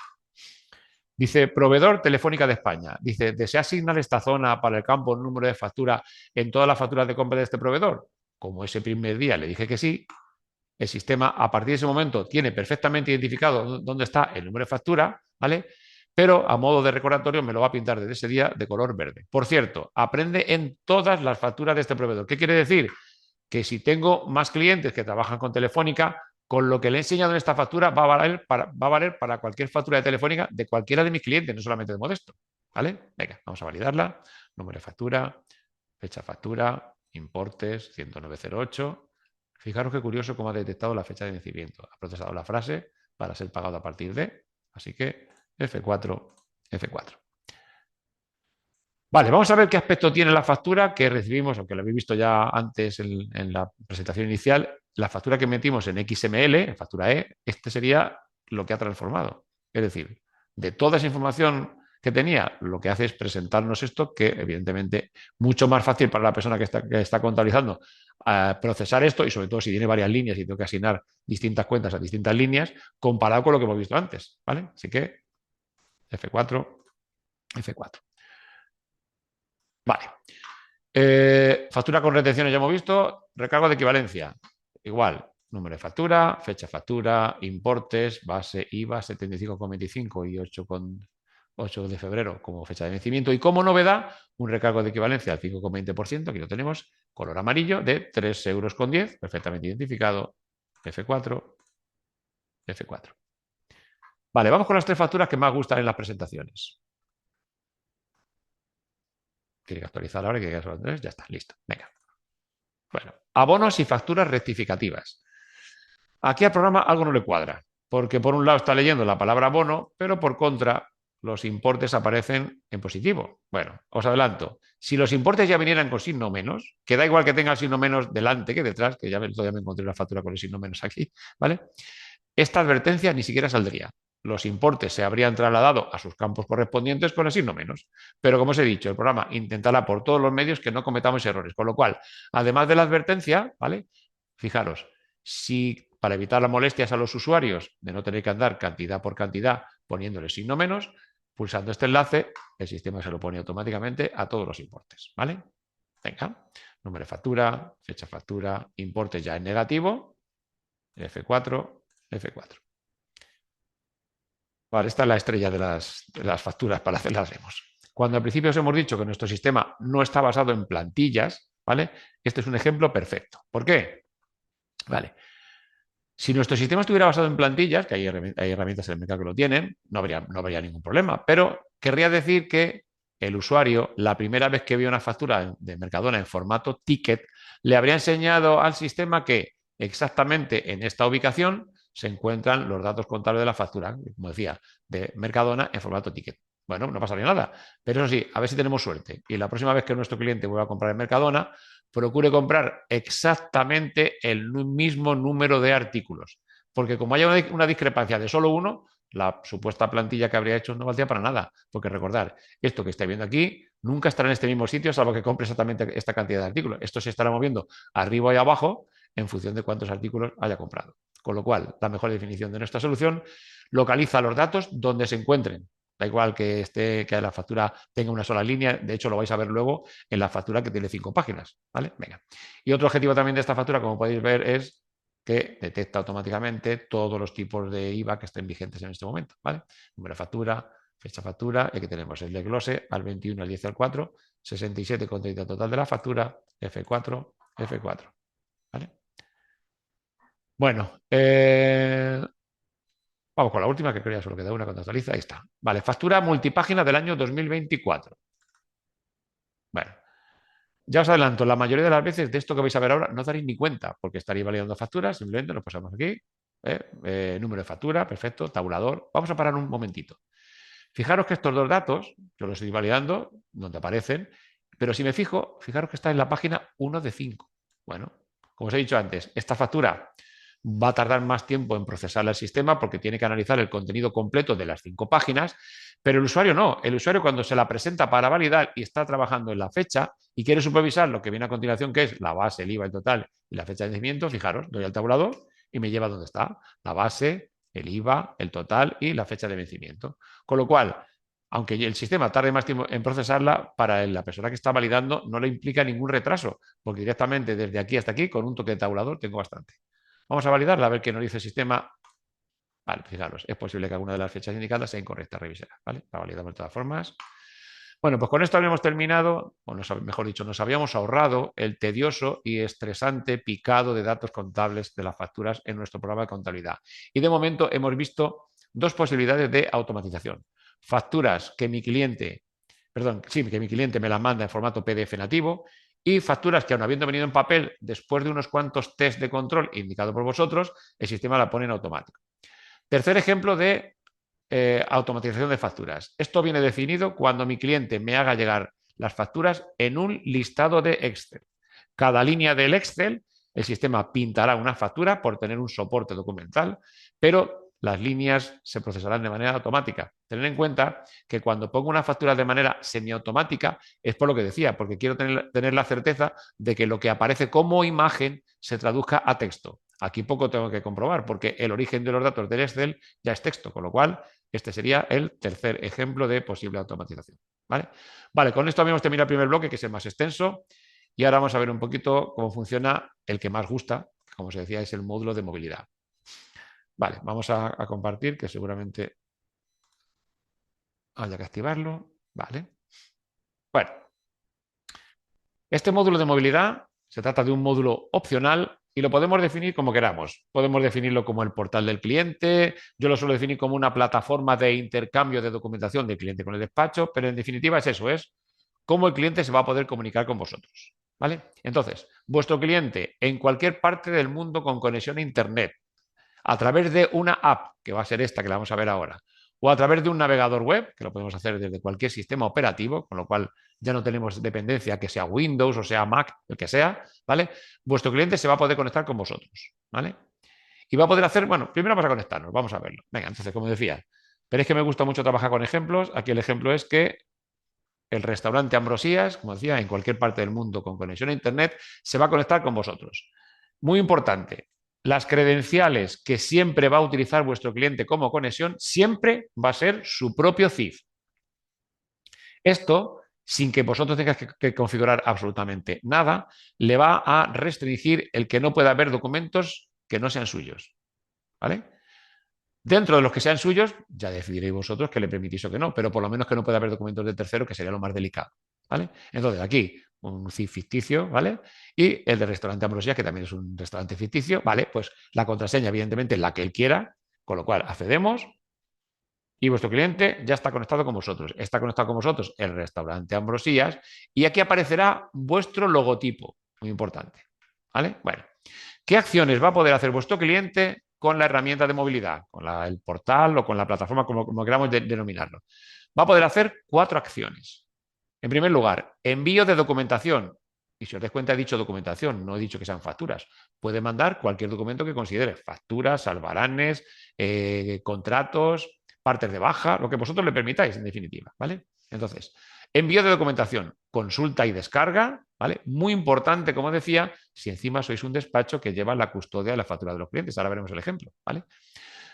Dice, proveedor Telefónica de España. Dice, ¿desea asignar esta zona para el campo número de factura en todas las facturas de compra de este proveedor? Como ese primer día le dije que sí, el sistema a partir de ese momento tiene perfectamente identificado dónde está el número de factura, ¿vale? Pero a modo de recordatorio me lo va a pintar desde ese día de color verde. Por cierto, aprende en todas las facturas de este proveedor. ¿Qué quiere decir? Que si tengo más clientes que trabajan con Telefónica, con lo que le he enseñado en esta factura va a valer para cualquier factura de Telefónica de cualquiera de mis clientes, no solamente de Modesto. ¿Vale? Venga, vamos a validarla. Número de factura, fecha factura, importes 10908. Fijaros qué curioso cómo ha detectado la fecha de vencimiento. Ha procesado la frase para ser pagado a partir de. Así que F4, F4. Vale, vamos a ver qué aspecto tiene la factura que recibimos, aunque lo habéis visto ya antes en la presentación inicial. La factura que metimos en XML, en factura E, este sería lo que ha transformado. Es decir, de toda esa información que tenía, lo que hace es presentarnos esto, que evidentemente mucho más fácil para la persona que está contabilizando procesar esto, y sobre todo si tiene varias líneas y tengo que asignar distintas cuentas a distintas líneas, comparado con lo que hemos visto antes. ¿Vale? Así que F4, F4. Vale. Factura con retenciones ya hemos visto. Recargo de equivalencia. Igual. Número de factura, fecha factura, importes, base IVA 75,25 y 8 de febrero como fecha de vencimiento. Y como novedad, un recargo de equivalencia al 5,20%, aquí lo tenemos, color amarillo, de 3,10 euros, perfectamente identificado. F4, F4. Vale, vamos con las tres facturas que más gustan en las presentaciones. Tiene que actualizar ahora, que ya son tres, ya está, listo. Venga. Bueno, abonos y facturas rectificativas. Aquí al programa algo no le cuadra, porque por un lado está leyendo la palabra bono, pero por contra los importes aparecen en positivo. Bueno, os adelanto, si los importes ya vinieran con signo menos, que da igual que tenga el signo menos delante que detrás, que ya todavía me encontré la factura con el signo menos aquí, ¿vale? Esta advertencia ni siquiera saldría. Los importes se habrían trasladado a sus campos correspondientes con el signo menos. Pero como os he dicho, el programa intentará por todos los medios que no cometamos errores. Con lo cual, además de la advertencia, ¿vale? Fijaros, si para evitar las molestias a los usuarios de no tener que andar cantidad por cantidad poniéndole signo menos, pulsando este enlace, el sistema se lo pone automáticamente a todos los importes, ¿vale? Venga, número de factura, fecha de factura, importe ya en negativo, F4, F4. Vale, esta es la estrella de las facturas para hacer las demos. Cuando al principio os hemos dicho que nuestro sistema no está basado en plantillas, ¿vale? Este es un ejemplo perfecto. ¿Por qué? Vale. Si nuestro sistema estuviera basado en plantillas, que hay herramientas en el mercado que lo tienen, no habría ningún problema. Pero querría decir que el usuario, la primera vez que vio una factura de Mercadona en formato ticket, le habría enseñado al sistema que exactamente en esta ubicación se encuentran los datos contables de la factura, como decía, de Mercadona en formato ticket. Bueno, no pasaría nada. Pero eso sí, a ver si tenemos suerte. Y la próxima vez que nuestro cliente vuelva a comprar en Mercadona, procure comprar exactamente el mismo número de artículos. Porque como haya una discrepancia de solo uno, la supuesta plantilla que habría hecho no valdría para nada. Porque recordar, esto que estáis viendo aquí nunca estará en este mismo sitio, salvo que compre exactamente esta cantidad de artículos. Esto se estará moviendo arriba y abajo en función de cuántos artículos haya comprado. Con lo cual, la mejor definición de nuestra solución localiza los datos donde se encuentren. Da igual que la factura tenga una sola línea, de hecho lo vais a ver luego en la factura que tiene 5 páginas, ¿vale? Venga. Y otro objetivo también de esta factura, como podéis ver, es que detecta automáticamente todos los tipos de IVA que estén vigentes en este momento, ¿vale? Número de factura, fecha de factura, y aquí tenemos el desglose al 21, al 10, al 4, 67,30 total de la factura, F4, F4, ¿vale? Bueno, vamos con la última, que creo que ya solo queda una cuando actualiza. Ahí está. Vale, factura multipágina del año 2024. Bueno, ya os adelanto, la mayoría de las veces de esto que vais a ver ahora no os daréis ni cuenta, porque estaréis validando facturas, simplemente nos pasamos aquí. Número de factura, perfecto, tabulador. Vamos a parar un momentito. Fijaros que estos dos datos, yo los estoy validando, donde aparecen, pero si me fijo, fijaros que está en la página 1 de 5. Bueno, como os he dicho antes, esta factura va a tardar más tiempo en procesar el sistema porque tiene que analizar el contenido completo de las 5 páginas, pero el usuario no. El usuario cuando se la presenta para validar y está trabajando en la fecha y quiere supervisar lo que viene a continuación, que es la base, el IVA, el total y la fecha de vencimiento, fijaros, doy al tabulador y me lleva donde está la base, el IVA, el total y la fecha de vencimiento. Con lo cual, aunque el sistema tarde más tiempo en procesarla, para la persona que está validando no le implica ningún retraso, porque directamente desde aquí hasta aquí, con un toque de tabulador, tengo bastante. Vamos a validarla, a ver qué nos dice el sistema. Vale, fijaros, es posible que alguna de las fechas indicadas sea incorrecta, revisarla, ¿vale? La validamos de todas formas. Bueno, pues con esto habíamos terminado, o mejor dicho, nos habíamos ahorrado el tedioso y estresante picado de datos contables de las facturas en nuestro programa de contabilidad. Y de momento hemos visto dos posibilidades de automatización. Facturas que mi cliente, que mi cliente me las manda en formato PDF nativo y facturas que, aun habiendo venido en papel, después de unos cuantos test de control indicado por vosotros, el sistema la pone en automático. Tercer ejemplo de automatización de facturas. Esto viene definido cuando mi cliente me haga llegar las facturas en un listado de Excel. Cada línea del Excel, el sistema pintará una factura por tener un soporte documental, pero las líneas se procesarán de manera automática. Tener en cuenta que cuando pongo una factura de manera semiautomática es por lo que decía, porque quiero tener la certeza de que lo que aparece como imagen se traduzca a texto. Aquí poco tengo que comprobar porque el origen de los datos del Excel ya es texto, con lo cual este sería el tercer ejemplo de posible automatización. ¿Vale? Vale, con esto habíamos terminado el primer bloque, que es el más extenso, y ahora vamos a ver un poquito cómo funciona el que más gusta, que como os decía es el módulo de movilidad. Vale, vamos a compartir, que seguramente haya que activarlo. Vale. Bueno, este módulo de movilidad se trata de un módulo opcional y lo podemos definir como queramos. Podemos definirlo como el portal del cliente, yo lo suelo definir como una plataforma de intercambio de documentación del cliente con el despacho, pero en definitiva es eso, es cómo el cliente se va a poder comunicar con vosotros. ¿vale? Entonces, vuestro cliente en cualquier parte del mundo con conexión a Internet, a través de una app, que va a ser esta que la vamos a ver ahora, o a través de un navegador web, que lo podemos hacer desde cualquier sistema operativo, con lo cual ya no tenemos dependencia, que sea Windows o sea Mac, el que sea, ¿vale? Vuestro cliente se va a poder conectar con vosotros, ¿vale? Y va a poder hacer, bueno, primero vamos a conectarnos, vamos a verlo. Venga, entonces, como decía, pero es que me gusta mucho trabajar con ejemplos. Aquí el ejemplo es que el restaurante Ambrosías, como decía, en cualquier parte del mundo con conexión a Internet, se va a conectar con vosotros. Muy importante, las credenciales que siempre va a utilizar vuestro cliente como conexión, siempre va a ser su propio CIF. Esto, sin que vosotros tengáis que configurar absolutamente nada, le va a restringir el que no pueda haber documentos que no sean suyos. ¿Vale? Dentro de los que sean suyos, ya decidiréis vosotros que le permitís o que no, pero por lo menos que no pueda haber documentos de tercero, que sería lo más delicado. ¿Vale? Entonces, aquí un CIF ficticio, ¿vale? Y el de restaurante Ambrosía, que también es un restaurante ficticio, ¿vale? Pues la contraseña, evidentemente, es la que él quiera, con lo cual accedemos y vuestro cliente ya está conectado con vosotros. Está conectado con vosotros el restaurante Ambrosías y aquí aparecerá vuestro logotipo, muy importante, ¿vale? Bueno, ¿qué acciones va a poder hacer vuestro cliente con la herramienta de movilidad, con el portal o con la plataforma, como queramos denominarlo? Va a poder hacer 4 acciones. En primer lugar, envío de documentación. Y si os dais cuenta, he dicho documentación, no he dicho que sean facturas. Puede mandar cualquier documento que considere, facturas, albaranes, contratos, partes de baja, lo que vosotros le permitáis, en definitiva, ¿vale? Entonces, envío de documentación, consulta y descarga, ¿vale? Muy importante, como decía, si encima sois un despacho que lleva la custodia de la factura de los clientes. Ahora veremos el ejemplo, ¿vale?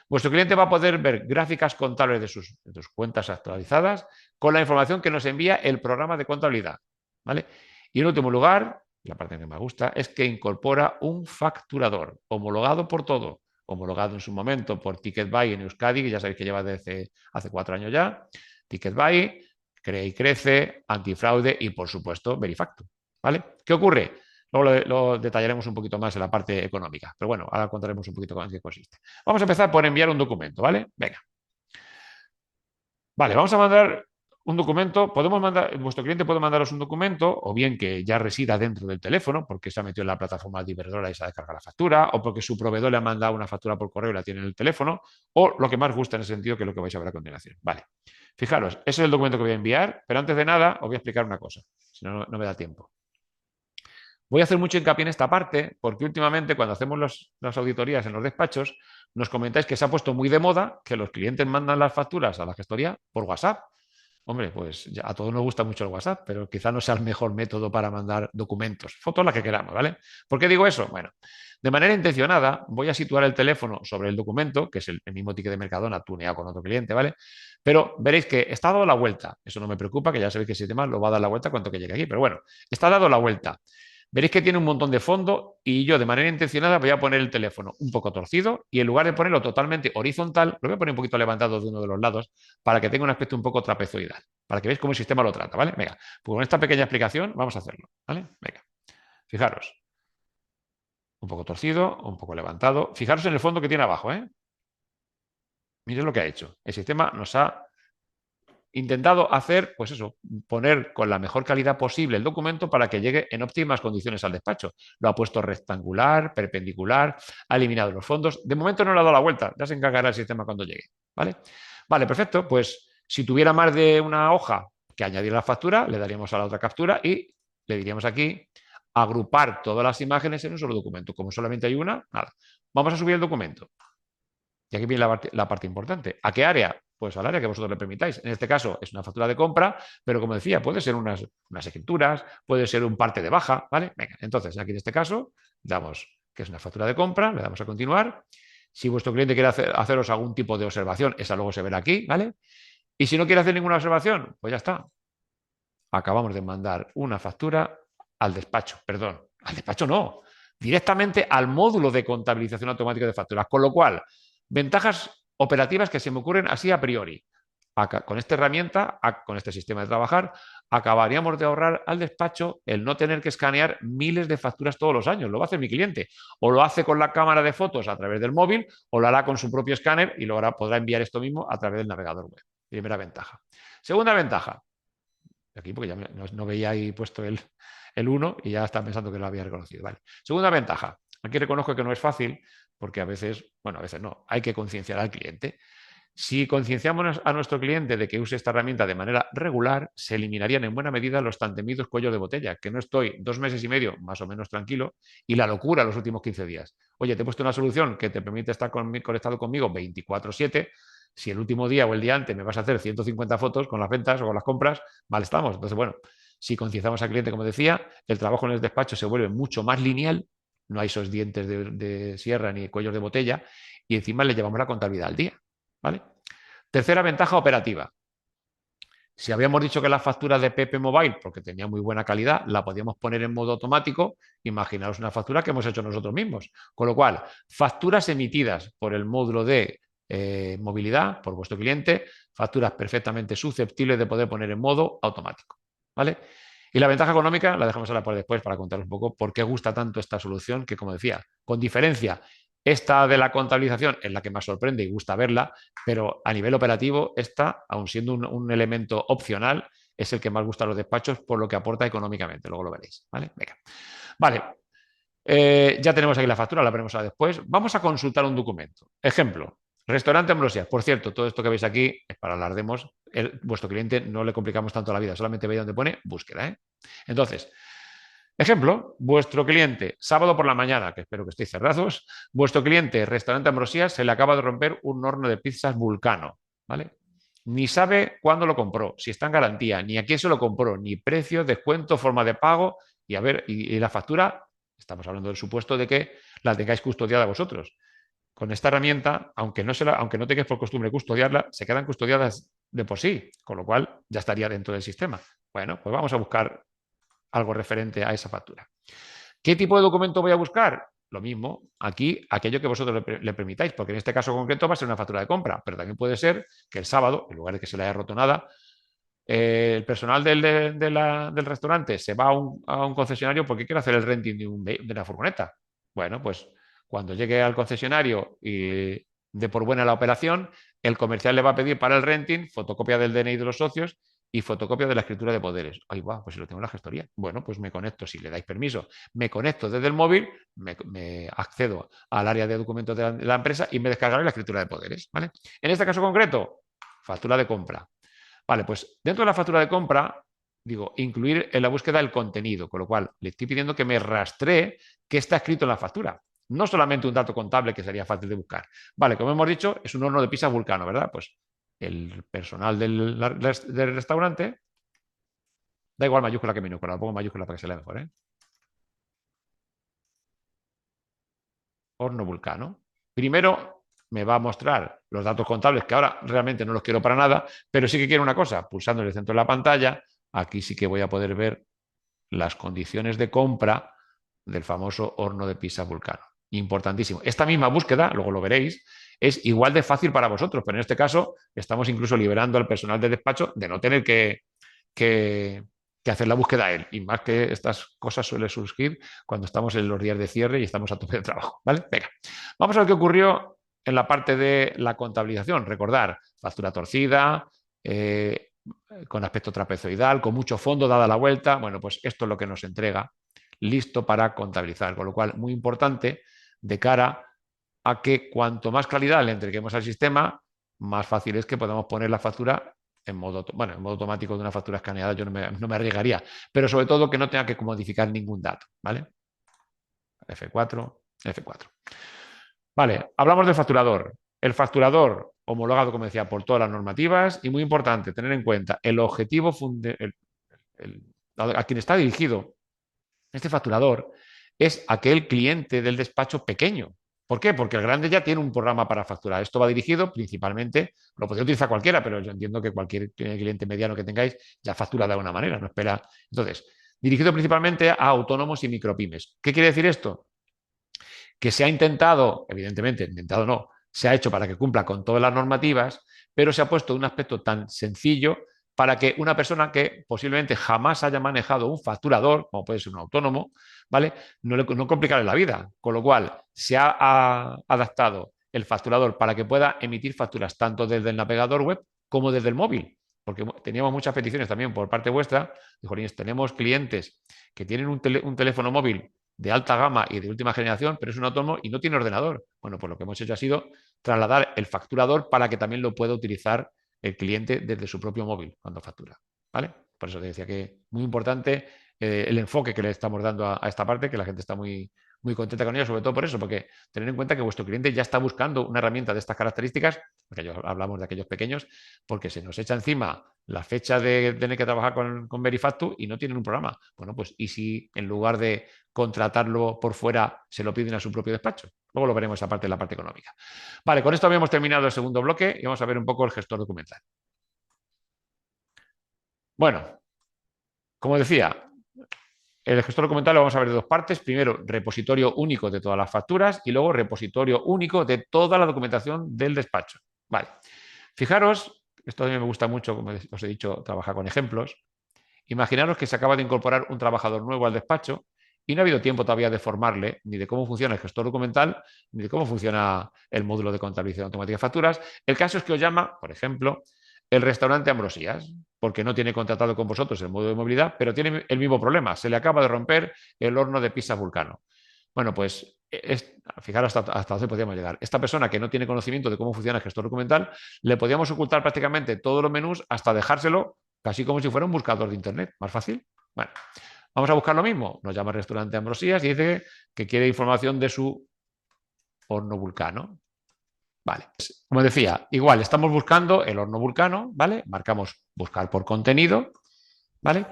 Vuestro cliente va a poder ver gráficas contables de sus cuentas actualizadas con la información que nos envía el programa de contabilidad, ¿vale? Y en último lugar, la parte que me gusta, es que incorpora un facturador homologado por todo, homologado en su momento por TicketBuy en Euskadi, que ya sabéis que lleva desde hace 4 años ya, TicketBuy, Cree y Crece, Antifraude y, por supuesto, Verifacto, ¿vale? ¿Qué ocurre? Luego lo detallaremos un poquito más en la parte económica, pero bueno, ahora contaremos un poquito en qué consiste. Vamos a empezar por enviar un documento, ¿vale? Venga. Vale, vamos a mandar un documento. Podemos mandar, vuestro cliente puede mandaros un documento, o bien que ya resida dentro del teléfono, porque se ha metido en la plataforma de Iberdrola y se ha descargado la factura, o porque su proveedor le ha mandado una factura por correo y la tiene en el teléfono, o lo que más gusta en ese sentido, que es lo que vais a ver a continuación. Vale. Fijaros, ese es el documento que voy a enviar, pero antes de nada os voy a explicar una cosa, si no, no me da tiempo. Voy a hacer mucho hincapié en esta parte porque últimamente cuando hacemos las auditorías en los despachos nos comentáis que se ha puesto muy de moda que los clientes mandan las facturas a la gestoría por WhatsApp. Hombre, pues ya a todos nos gusta mucho el WhatsApp, pero quizá no sea el mejor método para mandar documentos, fotos las que queramos, ¿vale? ¿Por qué digo eso? Bueno, de manera intencionada voy a situar el teléfono sobre el documento, que es el mismo ticket de Mercadona tuneado con otro cliente, ¿vale? Pero veréis que está dado la vuelta. Eso no me preocupa, que ya sabéis que el sistema lo va a dar la vuelta cuanto que llegue aquí, pero bueno, está dado la vuelta. Veréis que tiene un montón de fondo y yo de manera intencionada voy a poner el teléfono un poco torcido y en lugar de ponerlo totalmente horizontal, lo voy a poner un poquito levantado de uno de los lados para que tenga un aspecto un poco trapezoidal, para que veáis cómo el sistema lo trata, ¿vale? Venga, pues con esta pequeña explicación vamos a hacerlo, ¿vale? Venga, fijaros, un poco torcido, un poco levantado. Fijaros en el fondo que tiene abajo, ¿eh? Miren lo que ha hecho. El sistema nos ha intentado hacer, pues eso, poner con la mejor calidad posible el documento para que llegue en óptimas condiciones al despacho. Lo ha puesto rectangular, perpendicular, ha eliminado los fondos. De momento no le ha dado la vuelta, ya se encargará el sistema cuando llegue. ¿Vale? Vale, perfecto. Pues si tuviera más de una hoja que añadir la factura, le daríamos a la otra captura y le diríamos aquí agrupar todas las imágenes en un solo documento. Como solamente hay una, nada. Vamos a subir el documento. Y aquí viene la parte importante. ¿A qué área? Pues al área que vosotros le permitáis. En este caso es una factura de compra, pero como decía, puede ser unas escrituras, puede ser un parte de baja, ¿vale? Venga, entonces aquí en este caso damos que es una factura de compra, le damos a continuar. Si vuestro cliente quiere haceros algún tipo de observación, esa luego se verá aquí, ¿vale? Y si no quiere hacer ninguna observación, pues ya está. Acabamos de mandar una factura al despacho, perdón, al despacho no, directamente al módulo de contabilización automática de facturas, con lo cual ventajas operativas que se me ocurren así a priori. Con esta herramienta, con este sistema de trabajar, acabaríamos de ahorrar al despacho el no tener que escanear miles de facturas todos los años. Lo va a hacer mi cliente. O lo hace con la cámara de fotos a través del móvil, o lo hará con su propio escáner y luego podrá enviar esto mismo a través del navegador web. Primera ventaja. Segunda ventaja. Aquí porque ya no veía ahí puesto el 1 y ya estaba pensando que lo había reconocido. Vale. Segunda ventaja. Aquí reconozco que no es fácil porque a veces, bueno, a veces no, hay que concienciar al cliente. Si concienciamos a nuestro cliente de que use esta herramienta de manera regular, se eliminarían en buena medida los tan temidos cuellos de botella, que no estoy 2 meses y medio más o menos tranquilo, y la locura los últimos 15 días. Oye, te he puesto una solución que te permite estar conectado conmigo 24/7. Si el último día o el día antes me vas a hacer 150 fotos con las ventas o con las compras, mal estamos. Entonces, bueno, si concienciamos al cliente, como decía, el trabajo en el despacho se vuelve mucho más lineal, no hay esos dientes de sierra ni cuellos de botella, y encima le llevamos la contabilidad al día. ¿Vale? Tercera ventaja operativa. Si habíamos dicho que las facturas de Pepe Mobile, porque tenía muy buena calidad, la podíamos poner en modo automático, imaginaos una factura que hemos hecho nosotros mismos. Con lo cual, facturas emitidas por el módulo de movilidad, por vuestro cliente, facturas perfectamente susceptibles de poder poner en modo automático. ¿Vale? Y la ventaja económica la dejamos ahora por después para contaros un poco por qué gusta tanto esta solución que, como decía, con diferencia, esta de la contabilización es la que más sorprende y gusta verla, pero a nivel operativo, esta, aun siendo un elemento opcional, es el que más gusta a los despachos por lo que aporta económicamente. Luego lo veréis. ¿Vale? Venga. Vale. Ya tenemos aquí la factura, la veremos ahora después. Vamos a consultar un documento. Ejemplo, restaurante Ambrosia. Por cierto, todo esto que veis aquí es para hablar demos. Vuestro cliente no le complicamos tanto la vida, solamente veis donde pone búsqueda. Entonces, ejemplo, vuestro cliente, sábado por la mañana, que espero que estéis cerrados, vuestro cliente, restaurante Ambrosía, se le acaba de romper un horno de pizzas Vulcano, ¿vale? Ni sabe cuándo lo compró, si está en garantía, ni a quién se lo compró, ni precio, descuento, forma de pago, y a ver, y la factura, estamos hablando del supuesto de que la tengáis custodiada vosotros. Con esta herramienta, aunque no tengáis por costumbre custodiarla, se quedan custodiadas de por sí, con lo cual ya estaría dentro del sistema. Bueno, pues vamos a buscar algo referente a esa factura. ¿Qué tipo de documento voy a buscar? Lo mismo, aquí, aquello que vosotros le permitáis, porque en este caso concreto va a ser una factura de compra, pero también puede ser que el sábado, en lugar de que se le haya roto nada, el personal del restaurante se va a un concesionario porque quiere hacer el renting de una furgoneta. Bueno, pues cuando llegue al concesionario y de por buena la operación, el comercial le va a pedir para el renting fotocopia del DNI de los socios y fotocopia de la escritura de poderes. Ahí va, pues si lo tengo en la gestoría. Bueno, pues me conecto, si le dais permiso, me conecto desde el móvil, me accedo al área de documentos de la empresa y me descargaré la escritura de poderes. ¿Vale? En este caso concreto, factura de compra. Vale, pues dentro de la factura de compra, digo, incluir en la búsqueda el contenido, con lo cual le estoy pidiendo que me rastree qué está escrito en la factura. No solamente un dato contable que sería fácil de buscar. Vale, como hemos dicho, es un horno de pizza Vulcano, ¿verdad? Pues el personal del restaurante, da igual mayúscula que minúscula, lo pongo mayúscula para que se lea mejor, ¿eh? Horno Vulcano. Primero me va a mostrar los datos contables, que ahora realmente no los quiero para nada, pero sí que quiero una cosa, pulsando en el centro de la pantalla, aquí sí que voy a poder ver las condiciones de compra del famoso horno de pizza Vulcano. Importantísimo. Esta misma búsqueda, luego lo veréis, es igual de fácil para vosotros, pero en este caso estamos incluso liberando al personal de despacho de no tener que, que hacer la búsqueda a él. Y más que estas cosas suelen surgir cuando estamos en los días de cierre y estamos a tope de trabajo. ¿Vale? Venga, vamos a ver qué ocurrió en la parte de la contabilización. Recordar, factura torcida, con aspecto trapezoidal, con mucho fondo, dada la vuelta. Bueno, pues esto es lo que nos entrega listo para contabilizar. Con lo cual, muy importante de cara a que cuanto más calidad le entreguemos al sistema, más fácil es que podamos poner la factura en modo, bueno, en modo automático de una factura escaneada. Yo no me arriesgaría, pero sobre todo que no tenga que modificar ningún dato. ¿Vale? F4, F4. Vale, hablamos del facturador. El facturador homologado, como decía, por todas las normativas y muy importante tener en cuenta el objetivo a quien está dirigido este facturador es aquel cliente del despacho pequeño. ¿Por qué? Porque el grande ya tiene un programa para facturar. Esto va dirigido principalmente, lo podría utilizar cualquiera, pero yo entiendo que cualquier cliente mediano que tengáis ya factura de alguna manera, no espera. Entonces, dirigido principalmente a autónomos y micropymes. ¿Qué quiere decir esto? Que se ha intentado, evidentemente, intentado no, se ha hecho para que cumpla con todas las normativas, pero se ha puesto un aspecto tan sencillo para que una persona que posiblemente jamás haya manejado un facturador, como puede ser un autónomo, ¿vale? No complicarle la vida. Con lo cual, se ha adaptado el facturador para que pueda emitir facturas tanto desde el navegador web como desde el móvil. porque teníamos muchas peticiones también por parte vuestra. Dijo, tenemos clientes que tienen un teléfono móvil de alta gama y de última generación, pero es un autónomo y no tiene ordenador. Bueno, pues lo que hemos hecho ha sido trasladar el facturador para que también lo pueda utilizar el cliente desde su propio móvil cuando factura. ¿Vale? Por eso te decía que muy importante el enfoque que le estamos dando a esta parte, que la gente está muy, muy contenta con ella, sobre todo por eso, porque tener en cuenta que vuestro cliente ya está buscando una herramienta de estas características, porque hablamos de aquellos pequeños, porque se nos echa encima la fecha de tener que trabajar con Verifactu y no tienen un programa. Bueno, pues ¿y si en lugar de contratarlo por fuera se lo piden a su propio despacho? Luego lo veremos esa parte de la parte económica. Vale, con esto habíamos terminado el segundo bloque y vamos a ver un poco el gestor documental. Bueno, como decía, el gestor documental lo vamos a ver de dos partes. Primero, repositorio único de todas las facturas y luego repositorio único de toda la documentación del despacho. Vale. Fijaros, esto a mí me gusta mucho, como os he dicho, trabajar con ejemplos. Imaginaros que se acaba de incorporar un trabajador nuevo al despacho y no ha habido tiempo todavía de formarle ni de cómo funciona el gestor documental ni de cómo funciona el módulo de contabilización automática de facturas. El caso es que os llama, por ejemplo, el restaurante Ambrosías, porque no tiene contratado con vosotros el módulo de movilidad, pero tiene el mismo problema. Se le acaba de romper el horno de pizza Vulcano. Bueno, pues fijaros hasta dónde podríamos llegar. Esta persona que no tiene conocimiento de cómo funciona el gestor documental, le podíamos ocultar prácticamente todos los menús hasta dejárselo casi como si fuera un buscador de Internet. ¿Más fácil? Bueno, vamos a buscar lo mismo. Nos llama el restaurante Ambrosías y dice que quiere información de su horno Vulcano. Vale, como decía, igual estamos buscando el horno Vulcano, ¿vale? Marcamos buscar por contenido, ¿vale?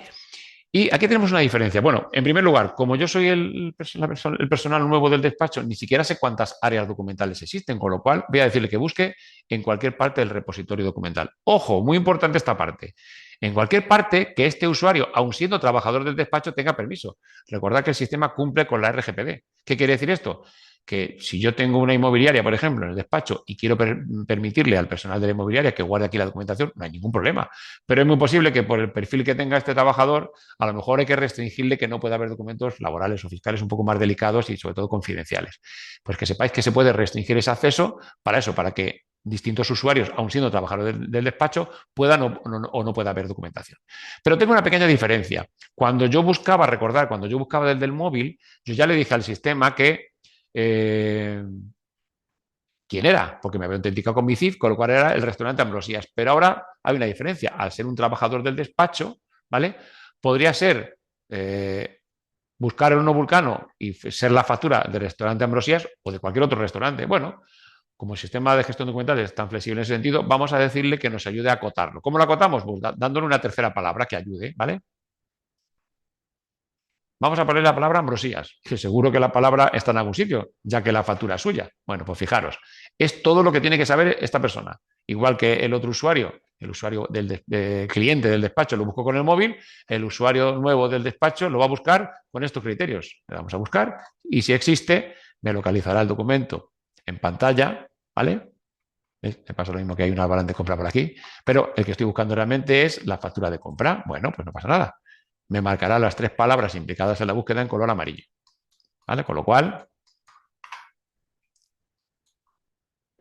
Y aquí tenemos una diferencia. Bueno, en primer lugar, como yo soy el personal nuevo del despacho, ni siquiera sé cuántas áreas documentales existen, con lo cual voy a decirle que busque en cualquier parte del repositorio documental. Ojo, muy importante esta parte. En cualquier parte que este usuario, aun siendo trabajador del despacho, tenga permiso. Recordad que el sistema cumple con la RGPD. ¿Qué quiere decir esto? Que si yo tengo una inmobiliaria, por ejemplo, en el despacho y quiero permitirle al personal de la inmobiliaria que guarde aquí la documentación, no hay ningún problema. Pero es muy posible que por el perfil que tenga este trabajador, a lo mejor hay que restringirle que no pueda haber documentos laborales o fiscales un poco más delicados y sobre todo confidenciales. Pues que sepáis que se puede restringir ese acceso para eso, para que distintos usuarios, aun siendo trabajadores del despacho, puedan o no pueda haber documentación. Pero tengo una pequeña diferencia. Cuando yo buscaba, recordar, cuando yo buscaba desde el móvil, yo ya le dije al sistema que quién era, porque me había autenticado con mi CIF, con lo cual era el restaurante Ambrosías. Pero ahora hay una diferencia. Al ser un trabajador del despacho, ¿vale? Podría ser buscar el horno Vulcano y ser la factura del restaurante Ambrosías o de cualquier otro restaurante. Bueno, como el sistema de gestión documental es tan flexible en ese sentido, vamos a decirle que nos ayude a acotarlo. ¿Cómo lo acotamos? Pues dándole una tercera palabra que ayude, ¿vale? Vamos a poner la palabra Ambrosías, que seguro que la palabra está en algún sitio, ya que la factura es suya. Bueno, pues fijaros, es todo lo que tiene que saber esta persona. Igual que el otro usuario, el usuario del cliente del despacho lo buscó con el móvil, el usuario nuevo del despacho lo va a buscar con estos criterios. Le vamos a buscar y si existe, me localizará el documento en pantalla, ¿vale? Me pasa lo mismo que hay una balance de compra por aquí, pero el que estoy buscando realmente es la factura de compra. Bueno, pues no pasa nada. Me marcará las tres palabras implicadas en la búsqueda en color amarillo. ¿Vale? Con lo cual,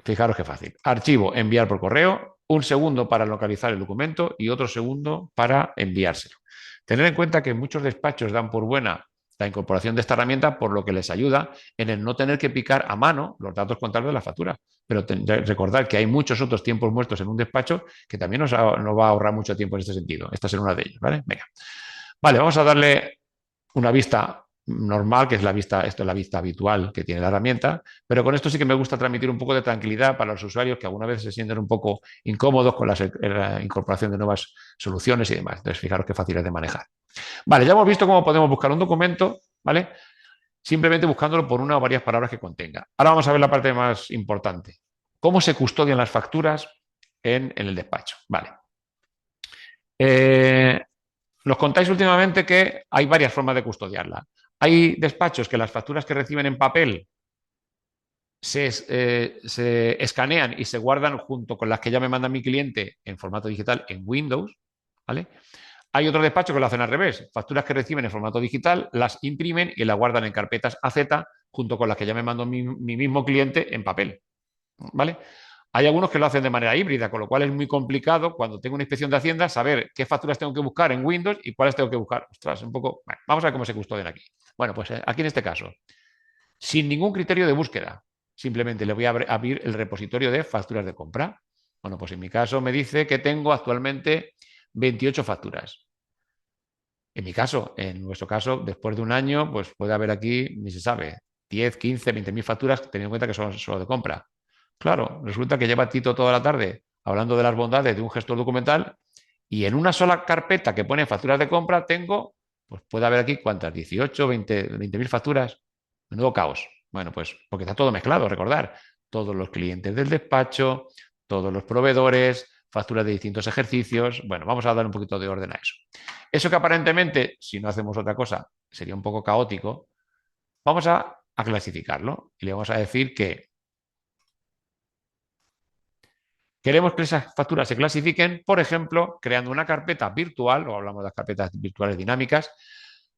fijaros qué fácil. Archivo, enviar por correo, un segundo para localizar el documento y otro segundo para enviárselo. Tener en cuenta que muchos despachos dan por buena la incorporación de esta herramienta, por lo que les ayuda en el no tener que picar a mano los datos contables de la factura. Pero recordad que hay muchos otros tiempos muertos en un despacho que también nos va a ahorrar mucho tiempo en este sentido. Esta será una de ellos, ¿vale? Venga. Vale, vamos a darle una vista normal, que es la vista, esto es la vista habitual que tiene la herramienta, pero con esto sí que me gusta transmitir un poco de tranquilidad para los usuarios que alguna vez se sienten un poco incómodos con la incorporación de nuevas soluciones y demás. Entonces, fijaros qué fácil es de manejar. Vale, ya hemos visto cómo podemos buscar un documento, ¿vale? Simplemente buscándolo por una o varias palabras que contenga. Ahora vamos a ver la parte más importante. ¿Cómo se custodian las facturas en el despacho? Vale. Nos contáis últimamente que hay varias formas de custodiarla. Hay despachos que las facturas que reciben en papel se escanean y se guardan junto con las que ya me manda mi cliente en formato digital en Windows, ¿vale? Hay otro despacho que lo hacen al revés. Facturas que reciben en formato digital las imprimen y las guardan en carpetas AZ junto con las que ya me mandó mi mismo cliente en papel, ¿vale? Hay algunos que lo hacen de manera híbrida, con lo cual es muy complicado cuando tengo una inspección de Hacienda saber qué facturas tengo que buscar en Windows y cuáles tengo que buscar. Ostras, un poco. Bueno, vamos a ver cómo se custodian aquí. Bueno, pues aquí en este caso, sin ningún criterio de búsqueda, simplemente le voy a abrir el repositorio de facturas de compra. Bueno, pues en mi caso me dice que tengo actualmente 28 facturas. En mi caso, en nuestro caso, después de un año, pues puede haber aquí, ni se sabe, 10, 15, 20.000 facturas, teniendo en cuenta que son solo de compra. Claro, resulta que lleva Tito toda la tarde hablando de las bondades de un gestor documental y en una sola carpeta que pone facturas de compra tengo, pues puede haber aquí cuántas, 18, 20.000 facturas. Menudo caos. Bueno, pues porque está todo mezclado, recordar. Todos los clientes del despacho, todos los proveedores, facturas de distintos ejercicios. Bueno, vamos a dar un poquito de orden a eso. Eso que aparentemente, si no hacemos otra cosa, sería un poco caótico, vamos a clasificarlo y le vamos a decir que queremos que esas facturas se clasifiquen, por ejemplo, creando una carpeta virtual, o hablamos de las carpetas virtuales dinámicas,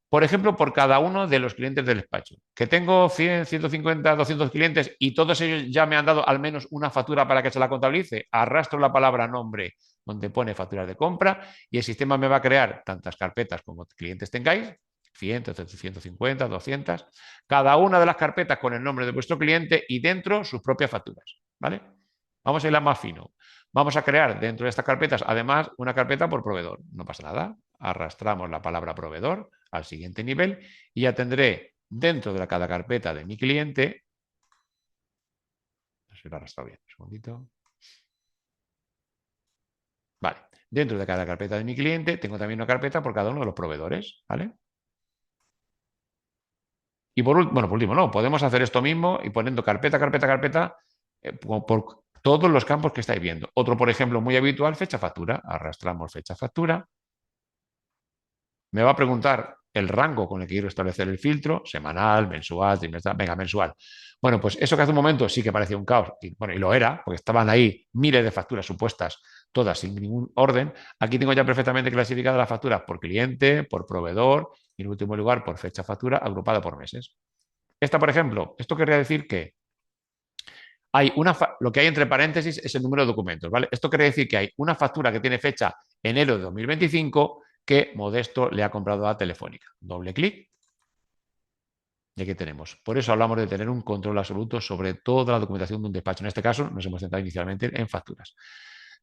por ejemplo, por cada uno de los clientes del despacho. Que tengo 100, 150, 200 clientes y todos ellos ya me han dado al menos una factura para que se la contabilice. Arrastro la palabra nombre donde pone facturas de compra y el sistema me va a crear tantas carpetas como clientes tengáis, 100, 150, 200, cada una de las carpetas con el nombre de vuestro cliente y dentro sus propias facturas. ¿Vale? Vamos a ir a más fino. Vamos a crear dentro de estas carpetas, además, una carpeta por proveedor. No pasa nada. Arrastramos la palabra proveedor al siguiente nivel y ya tendré dentro de cada carpeta de mi cliente. No sé si lo he arrastrado bien. Un segundito. Vale. Dentro de cada carpeta de mi cliente tengo también una carpeta por cada uno de los proveedores. ¿Vale? Y por último, no, podemos hacer esto mismo y poniendo carpeta, carpeta, carpeta por todos los campos que estáis viendo. Otro, por ejemplo, muy habitual, fecha factura. Arrastramos fecha factura. Me va a preguntar el rango con el que quiero establecer el filtro, semanal, mensual, trimestral, venga, mensual. Bueno, pues eso que hace un momento sí que parecía un caos, y, bueno, y lo era, porque estaban ahí miles de facturas supuestas, todas sin ningún orden. Aquí tengo ya perfectamente clasificadas las facturas por cliente, por proveedor y en último lugar por fecha factura agrupada por meses. Esta, por ejemplo, esto querría decir que hay lo que hay entre paréntesis es el número de documentos, ¿vale? Esto quiere decir que hay una factura que tiene fecha enero de 2025 que Modesto le ha comprado a Telefónica. Doble clic y aquí tenemos. Por eso hablamos de tener un control absoluto sobre toda la documentación de un despacho. En este caso nos hemos centrado inicialmente en facturas.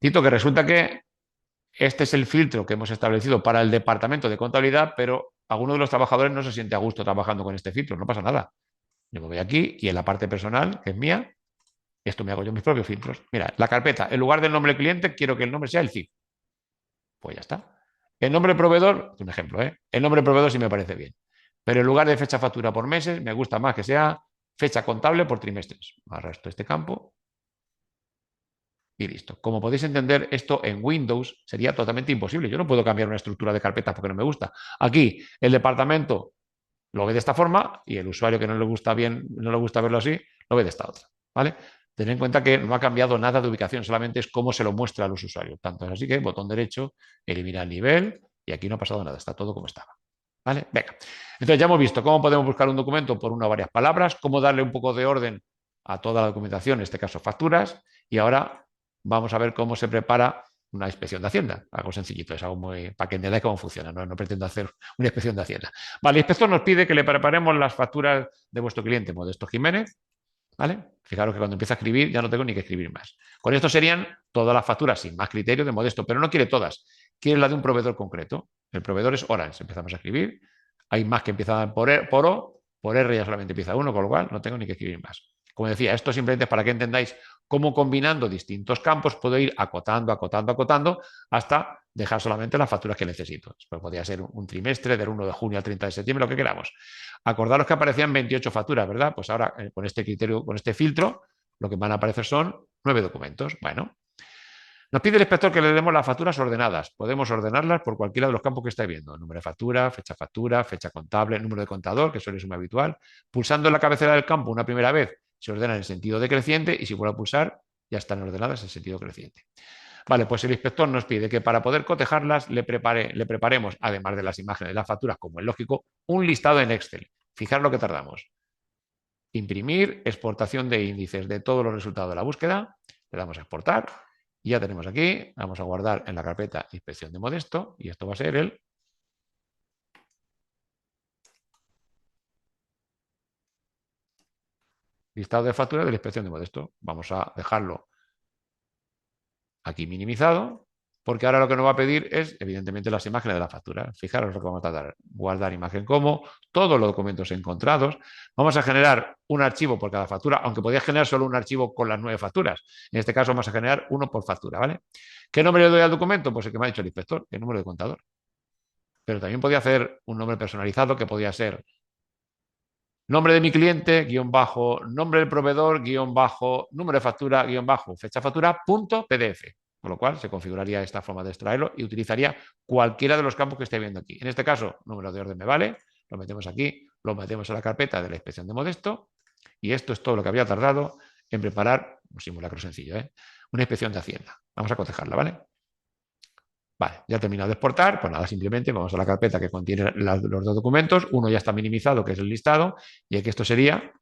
Cito que resulta que este es el filtro que hemos establecido para el departamento de contabilidad, pero alguno de los trabajadores no se siente a gusto trabajando con este filtro. No pasa nada. Yo me voy aquí y en la parte personal, que es mía, esto me hago yo mis propios filtros. Mira, la carpeta, en lugar del nombre del cliente, quiero que el nombre sea el CIF. Pues ya está. El nombre proveedor, un ejemplo, ¿eh? El nombre proveedor sí me parece bien. Pero en lugar de fecha factura por meses, me gusta más que sea fecha contable por trimestres. Arrastro este campo y listo. Como podéis entender, esto en Windows sería totalmente imposible. Yo no puedo cambiar una estructura de carpetas porque no me gusta. Aquí el departamento lo ve de esta forma y el usuario que no le gusta bien, no le gusta verlo así, lo ve de esta otra. ¿Vale? Tened en cuenta que no ha cambiado nada de ubicación, solamente es cómo se lo muestra a los usuarios. Tanto es así que botón derecho, eliminar nivel y aquí no ha pasado nada, está todo como estaba. ¿Vale? Venga. Entonces ya hemos visto cómo podemos buscar un documento por una o varias palabras, cómo darle un poco de orden a toda la documentación, en este caso facturas, y ahora vamos a ver cómo se prepara una inspección de Hacienda. Algo sencillito, es algo muy para que entendáis cómo funciona, no pretendo hacer una inspección de Hacienda. Vale, el inspector nos pide que le preparemos las facturas de vuestro cliente, Modesto Jiménez. ¿Vale? Fijaros que cuando empieza a escribir ya no tengo ni que escribir más. Con esto serían todas las facturas sin más criterio de Modesto, pero no quiere todas. Quiere la de un proveedor concreto. El proveedor es Orange. Empezamos a escribir. Hay más que empiezan por O, por R ya solamente empieza uno, con lo cual no tengo ni que escribir más. Como decía, esto simplemente es para que entendáis cómo combinando distintos campos puedo ir acotando, acotando, acotando hasta dejar solamente las facturas que necesito. Pues podría ser un trimestre del 1 de junio al 30 de septiembre, lo que queramos. Acordaros que aparecían 28 facturas, ¿verdad? Pues ahora con este criterio, con este filtro, lo que van a aparecer son 9 documentos. Bueno, nos pide el inspector que le demos las facturas ordenadas. Podemos ordenarlas por cualquiera de los campos que estáis viendo. Número de factura, fecha contable, número de contador, que suele ser muy habitual. Pulsando en la cabecera del campo una primera vez se ordena en sentido decreciente y si vuelvo a pulsar ya están ordenadas en sentido creciente. Vale, pues el inspector nos pide que para poder cotejarlas le preparemos, además de las imágenes de las facturas, como es lógico, un listado en Excel. Fijar lo que tardamos. Imprimir, exportación de índices de todos los resultados de la búsqueda, Le damos a exportar y ya tenemos aquí, vamos a guardar en la carpeta inspección de Modesto y esto va a ser el listado de facturas de la inspección de Modesto. Vamos a dejarlo aquí minimizado, porque ahora lo que nos va a pedir es, evidentemente, las imágenes de la factura. Fijaros lo que vamos a tratar. Guardar imagen como, todos los documentos encontrados. Vamos a generar un archivo por cada factura, aunque podía generar solo un archivo con las 9 facturas. En este caso vamos a generar uno por factura, ¿vale? ¿Qué nombre le doy al documento? Pues el que me ha dicho el inspector, el número de contador. Pero también podía hacer un nombre personalizado que podía ser nombre de mi cliente, guión bajo, nombre del proveedor, guión bajo, número de factura, guión bajo, fecha factura, punto PDF. Con lo cual se configuraría esta forma de extraerlo y utilizaría cualquiera de los campos que esté viendo aquí. En este caso, número de orden me vale, lo metemos aquí, lo metemos en la carpeta de la inspección de Modesto y esto es todo lo que había tardado en preparar un simulacro sencillo, una inspección de Hacienda. Vamos a cotejarla, ¿vale? Vale, ya he terminado de exportar, pues nada, simplemente vamos a la carpeta que contiene los dos documentos, uno ya está minimizado, que es el listado, y aquí esto sería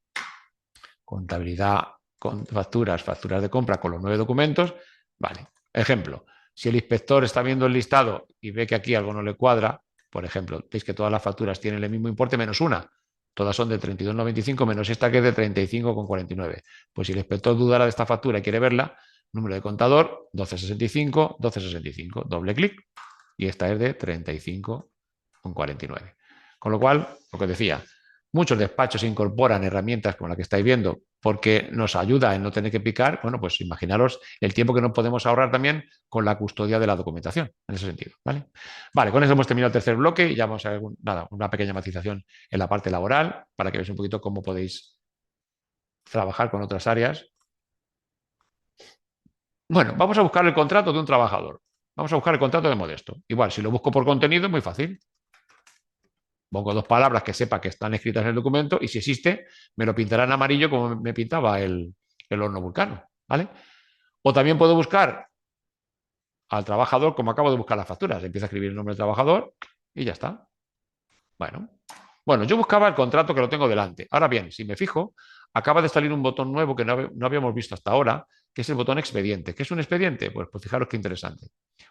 contabilidad con facturas, facturas de compra con los 9 documentos. Vale, ejemplo, si el inspector está viendo el listado y ve que aquí algo no le cuadra, por ejemplo, veis que todas las facturas tienen el mismo importe menos una, todas son de 32,95 menos esta que es de 35,49. Pues si el inspector dudara de esta factura y quiere verla, número de contador 1265, 1265, doble clic y esta es de 35,49. Con lo cual, lo que decía, muchos despachos incorporan herramientas como la que estáis viendo porque nos ayuda en no tener que picar. Bueno, pues imaginaros el tiempo que nos podemos ahorrar también con la custodia de la documentación, en ese sentido. Vale, vale, con eso hemos terminado el tercer bloque y ya vamos a ver nada, una pequeña matización en la parte laboral para que veáis un poquito cómo podéis trabajar con otras áreas. Bueno, vamos a buscar el contrato de un trabajador. Vamos a buscar el contrato de Modesto. Igual, si lo busco por contenido es muy fácil. Pongo dos palabras que sepa que están escritas en el documento y si existe, me lo pintará en amarillo como me pintaba el horno Vulcano, ¿vale? O también puedo buscar al trabajador como acabo de buscar las facturas. Empiezo a escribir el nombre del trabajador y ya está. Bueno, yo buscaba el contrato que lo tengo delante. Ahora bien, si me fijo, acaba de salir un botón nuevo que no habíamos visto hasta ahora, que es el botón expediente. ¿Qué es un expediente? Pues fijaros qué interesante.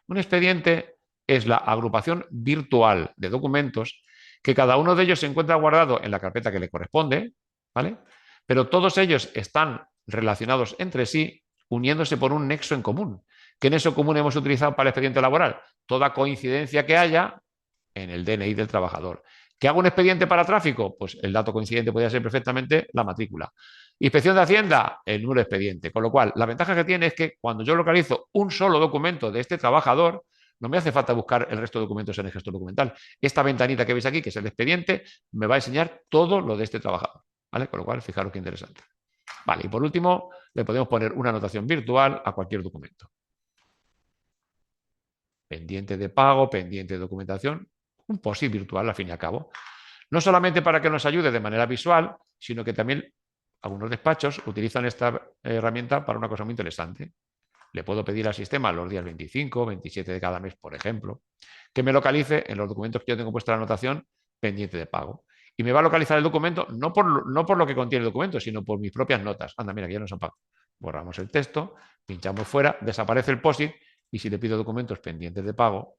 Un expediente es la agrupación virtual de documentos que cada uno de ellos se encuentra guardado en la carpeta que le corresponde, ¿vale? Pero todos ellos están relacionados entre sí, uniéndose por un nexo en común. ¿Qué nexo común hemos utilizado para el expediente laboral? Toda coincidencia que haya en el DNI del trabajador. ¿Que hago un expediente para tráfico? Pues el dato coincidente podría ser perfectamente la matrícula. Inspección de Hacienda, el número de expediente. Con lo cual, la ventaja que tiene es que cuando yo localizo un solo documento de este trabajador, no me hace falta buscar el resto de documentos en el gestor documental. Esta ventanita que veis aquí, que es el expediente, me va a enseñar todo lo de este trabajador. ¿Vale? Con lo cual, fijaros qué interesante. Vale, y por último, le podemos poner una anotación virtual a cualquier documento. Pendiente de pago, pendiente de documentación, un POSIT virtual al fin y al cabo. No solamente para que nos ayude de manera visual, sino que también algunos despachos utilizan esta herramienta para una cosa muy interesante. Le puedo pedir al sistema los días 25, 27 de cada mes, por ejemplo, que me localice en los documentos que yo tengo puesta la anotación pendiente de pago. Y me va a localizar el documento no por lo que contiene el documento, sino por mis propias notas. Anda, mira, que ya nos han pagado. Borramos el texto, pinchamos fuera, desaparece el POSIT y si le pido documentos pendientes de pago,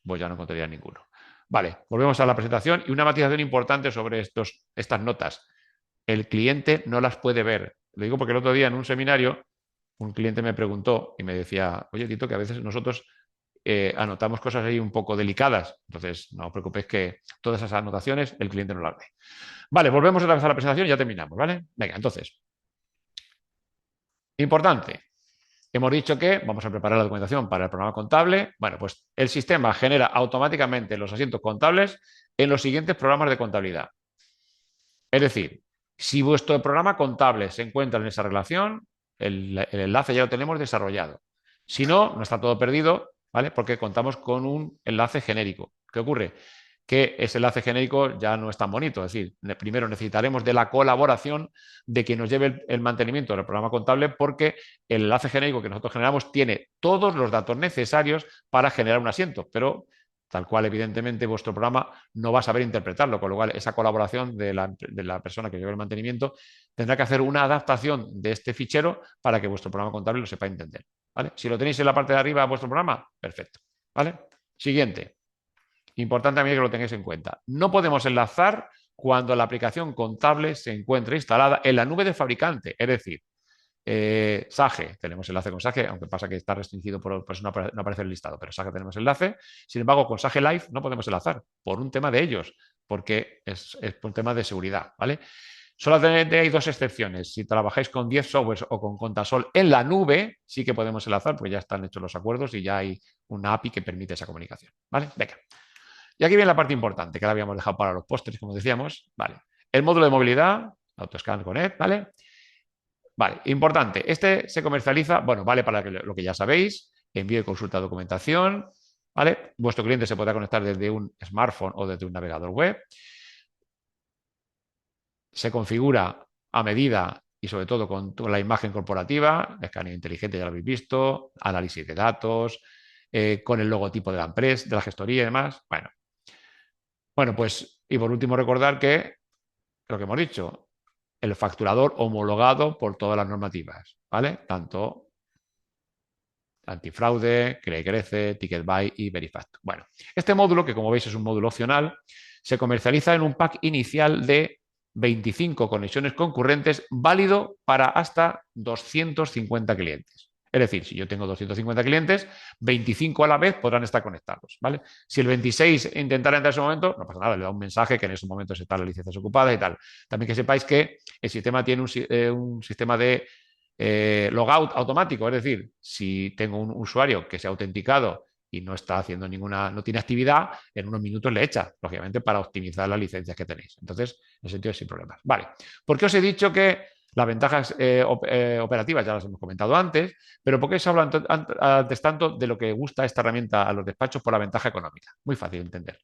pues ya no encontraría ninguno. Vale, volvemos a la presentación y una matización importante sobre estas notas. El cliente no las puede ver. Lo digo porque el otro día en un seminario un cliente me preguntó y me decía, oye, Tito, que a veces nosotros anotamos cosas ahí un poco delicadas. Entonces, no os preocupéis que todas esas anotaciones el cliente no las ve. Vale, volvemos otra vez a la presentación y ya terminamos, ¿vale? Venga, entonces, importante. Hemos dicho que vamos a preparar la documentación para el programa contable. Bueno, pues el sistema genera automáticamente los asientos contables en los siguientes programas de contabilidad. Es decir, si vuestro programa contable se encuentra en esa relación, el enlace ya lo tenemos desarrollado. Si no, no está todo perdido, ¿vale? Porque contamos con un enlace genérico. ¿Qué ocurre? Que ese enlace genérico ya no es tan bonito. Es decir, primero necesitaremos de la colaboración de quien nos lleve el mantenimiento del programa contable porque el enlace genérico que nosotros generamos tiene todos los datos necesarios para generar un asiento, pero tal cual evidentemente vuestro programa no va a saber interpretarlo, con lo cual esa colaboración de la persona que lleva el mantenimiento tendrá que hacer una adaptación de este fichero para que vuestro programa contable lo sepa entender. ¿Vale? Si lo tenéis en la parte de arriba de vuestro programa, perfecto. ¿Vale? Siguiente. Importante también que lo tengáis en cuenta. No podemos enlazar cuando la aplicación contable se encuentra instalada en la nube del fabricante, es decir, Sage, tenemos enlace con Sage, aunque pasa que está restringido por eso no aparece el listado, pero Sage tenemos enlace. Sin embargo, con Sage Live no podemos enlazar por un tema de ellos, porque es por un tema de seguridad, ¿vale? Solamente hay dos excepciones. Si trabajáis con 10 softwares o con Contasol en la nube, sí que podemos enlazar, porque ya están hechos los acuerdos y ya hay una API que permite esa comunicación, ¿vale? Venga. Y aquí viene la parte importante, que la habíamos dejado para los postres, como decíamos, ¿vale? El módulo de movilidad, AutoScan Connect, ¿vale? Vale, importante. Este se comercializa, bueno, vale para lo que ya sabéis, envío y consulta de documentación, ¿vale? Vuestro cliente se podrá conectar desde un smartphone o desde un navegador web. Se configura a medida y sobre todo con la imagen corporativa, escaneo inteligente, ya lo habéis visto, análisis de datos, con el logotipo de la empresa, de la gestoría y demás. Bueno, pues, y por último recordar que lo que hemos dicho, el facturador homologado por todas las normativas, ¿vale? Tanto antifraude, Cree y Crece, Ticket Buy y Verifact. Bueno, este módulo, que como veis es un módulo opcional, se comercializa en un pack inicial de 25 conexiones concurrentes, válido para hasta 250 clientes. Es decir, si yo tengo 250 clientes, 25 a la vez podrán estar conectados, ¿vale? Si el 26 intentara entrar en ese momento, no pasa nada, le da un mensaje que en ese momento están las licencias ocupadas y tal. También que sepáis que el sistema tiene un sistema de logout automático, es decir, si tengo un usuario que se ha autenticado y no está haciendo no tiene actividad, en unos minutos le echa, lógicamente, para optimizar las licencias que tenéis. Entonces, en ese sentido, sin problemas. Vale, ¿por qué os he dicho que las ventajas operativas ya las hemos comentado antes, pero ¿por qué se habla antes tanto de lo que gusta esta herramienta a los despachos por la ventaja económica? Muy fácil de entender.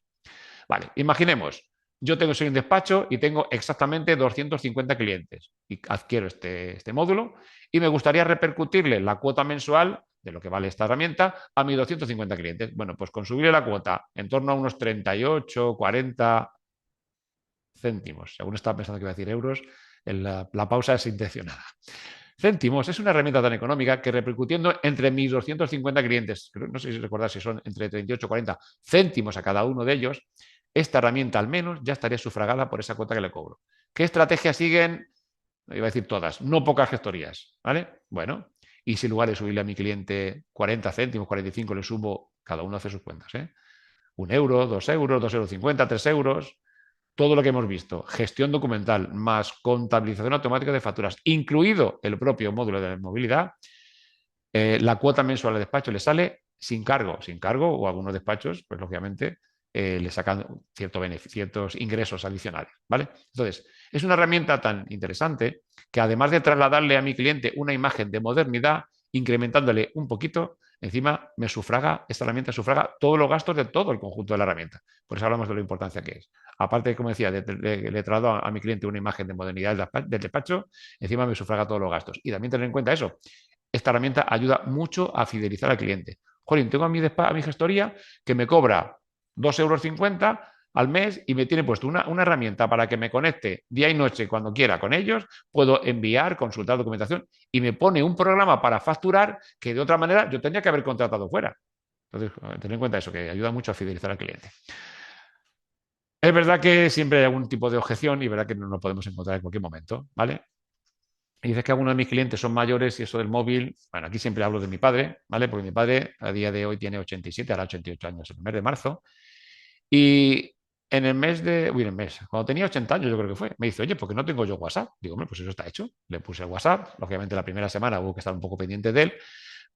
Vale, imaginemos, soy un despacho y tengo exactamente 250 clientes y adquiero este módulo y me gustaría repercutirle la cuota mensual de lo que vale esta herramienta a mis 250 clientes. Bueno, pues con subirle la cuota en torno a unos 38, 40 céntimos. Según estaba pensando que iba a decir euros, la pausa es intencionada. Céntimos es una herramienta tan económica que repercutiendo entre mis 250 clientes, no sé si recordar si son entre 38 y 40 céntimos a cada uno de ellos, esta herramienta al menos ya estaría sufragada por esa cuota que le cobro. ¿Qué estrategias siguen? Iba a decir todas, no pocas gestorías, ¿vale? Bueno, y si en lugar de subirle a mi cliente 40 céntimos, 45, le subo, cada uno hace sus cuentas, ¿eh? 1 euro, 2 euros, 2,50 euros, 3 euros, todo lo que hemos visto, gestión documental más contabilización automática de facturas, incluido el propio módulo de movilidad, la cuota mensual de despacho le sale sin cargo o algunos despachos, pues lógicamente le sacan ciertos ingresos adicionales, ¿vale? Entonces, es una herramienta tan interesante que además de trasladarle a mi cliente una imagen de modernidad, incrementándole un poquito, encima esta herramienta sufraga todos los gastos de todo el conjunto de la herramienta. Por eso hablamos de la importancia que es. Aparte, como decía, le traslado a mi cliente una imagen de modernidad del despacho, encima me sufraga todos los gastos. Y también tener en cuenta eso, esta herramienta ayuda mucho a fidelizar al cliente. Jolín, tengo a mi gestoría que me cobra 2,50 euros al mes y me tiene puesto una herramienta para que me conecte día y noche cuando quiera con ellos, puedo enviar, consultar documentación y me pone un programa para facturar que de otra manera yo tendría que haber contratado fuera. Entonces, ten en cuenta eso, que ayuda mucho a fidelizar al cliente. Es verdad que siempre hay algún tipo de objeción y es verdad que no lo podemos encontrar en cualquier momento, ¿vale? Y dices que algunos de mis clientes son mayores y eso del móvil, bueno, aquí siempre hablo de mi padre, ¿vale? Porque mi padre a día de hoy tiene 87, ahora 88 años, en el mes de marzo. Y en el mes cuando tenía 80 años yo creo que fue, me dice, oye, ¿por qué no tengo yo WhatsApp? Digo, hombre, pues eso está hecho. Le puse el WhatsApp, lógicamente la primera semana hubo que estar un poco pendiente de él,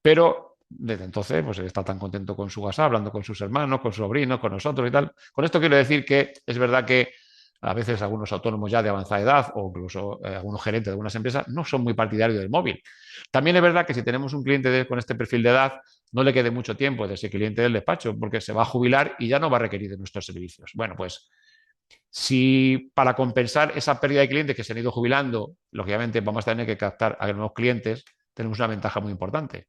pero desde entonces, pues él está tan contento con su WhatsApp, hablando con sus hermanos, con sus sobrinos, con nosotros y tal. Con esto quiero decir que es verdad que a veces algunos autónomos ya de avanzada edad o incluso algunos gerentes de algunas empresas no son muy partidarios del móvil. También es verdad que si tenemos un cliente con este perfil de edad, no le quede mucho tiempo de ese cliente del despacho porque se va a jubilar y ya no va a requerir de nuestros servicios. Bueno, pues si para compensar esa pérdida de clientes que se han ido jubilando, lógicamente vamos a tener que captar a nuevos clientes, tenemos una ventaja muy importante.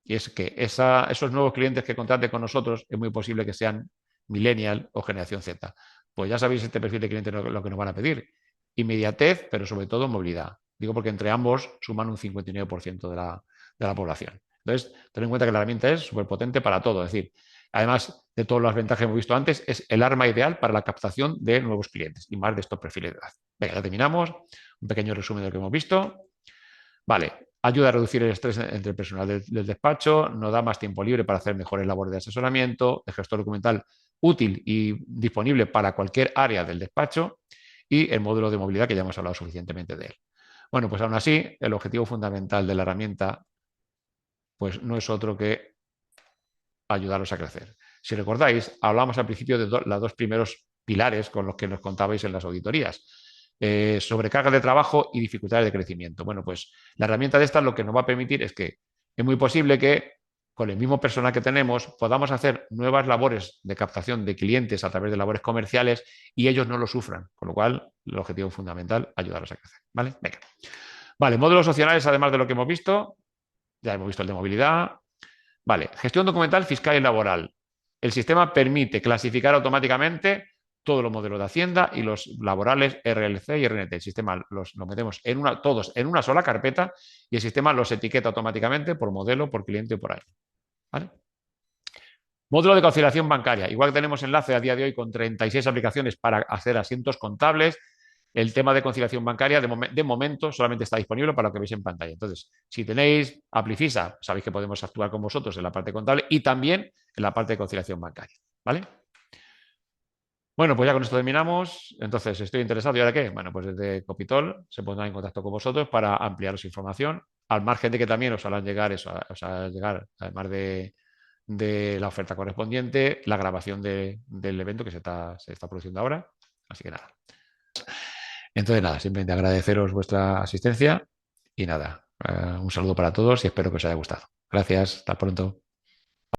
Y es que esos nuevos clientes que contraten con nosotros es muy posible que sean millennial o generación Z. Pues ya sabéis este perfil de cliente lo que nos van a pedir. Inmediatez, pero sobre todo movilidad. Digo porque entre ambos suman un 59% de la población. Entonces, ten en cuenta que la herramienta es súper potente para todo. Es decir, además de todas las ventajas que hemos visto antes, es el arma ideal para la captación de nuevos clientes y más de estos perfiles de edad. Venga, ya terminamos. Un pequeño resumen de lo que hemos visto. Vale, ayuda a reducir el estrés entre el personal del despacho, nos da más tiempo libre para hacer mejores labores de asesoramiento, el gestor documental útil y disponible para cualquier área del despacho y el módulo de movilidad que ya hemos hablado suficientemente de él. Bueno, pues aún así, el objetivo fundamental de la herramienta pues no es otro que ayudaros a crecer. Si recordáis, hablamos al principio de los dos primeros pilares con los que nos contabais en las auditorías. Sobrecarga de trabajo y dificultades de crecimiento. Bueno, pues la herramienta de esta lo que nos va a permitir es que es muy posible que con el mismo personal que tenemos podamos hacer nuevas labores de captación de clientes a través de labores comerciales y ellos no lo sufran. Con lo cual, el objetivo fundamental, ayudarlos a crecer. ¿Vale? Venga. Vale, módulos opcionales, además de lo que hemos visto, ya hemos visto el de movilidad. Vale, gestión documental, fiscal y laboral. El sistema permite clasificar automáticamente todos los modelos de Hacienda y los laborales RLC y RNT. El sistema los metemos todos en una sola carpeta y el sistema los etiqueta automáticamente por modelo, por cliente o por año. ¿Vale? Módulo de conciliación bancaria. Igual que tenemos enlace a día de hoy con 36 aplicaciones para hacer asientos contables, el tema de conciliación bancaria de momento solamente está disponible para lo que veis en pantalla. Entonces, si tenéis Aplifisa, sabéis que podemos actuar con vosotros en la parte contable y también en la parte de conciliación bancaria. ¿Vale? Bueno, pues ya con esto terminamos. Entonces, estoy interesado. ¿Y ahora qué? Bueno, pues desde Copitol se pondrá en contacto con vosotros para ampliaros información, al margen de que también os harán llegar eso, os hará llegar, además de la oferta correspondiente, la grabación del evento que se está produciendo ahora. Así que nada. Entonces, nada, simplemente agradeceros vuestra asistencia y nada, un saludo para todos y espero que os haya gustado. Gracias, hasta pronto.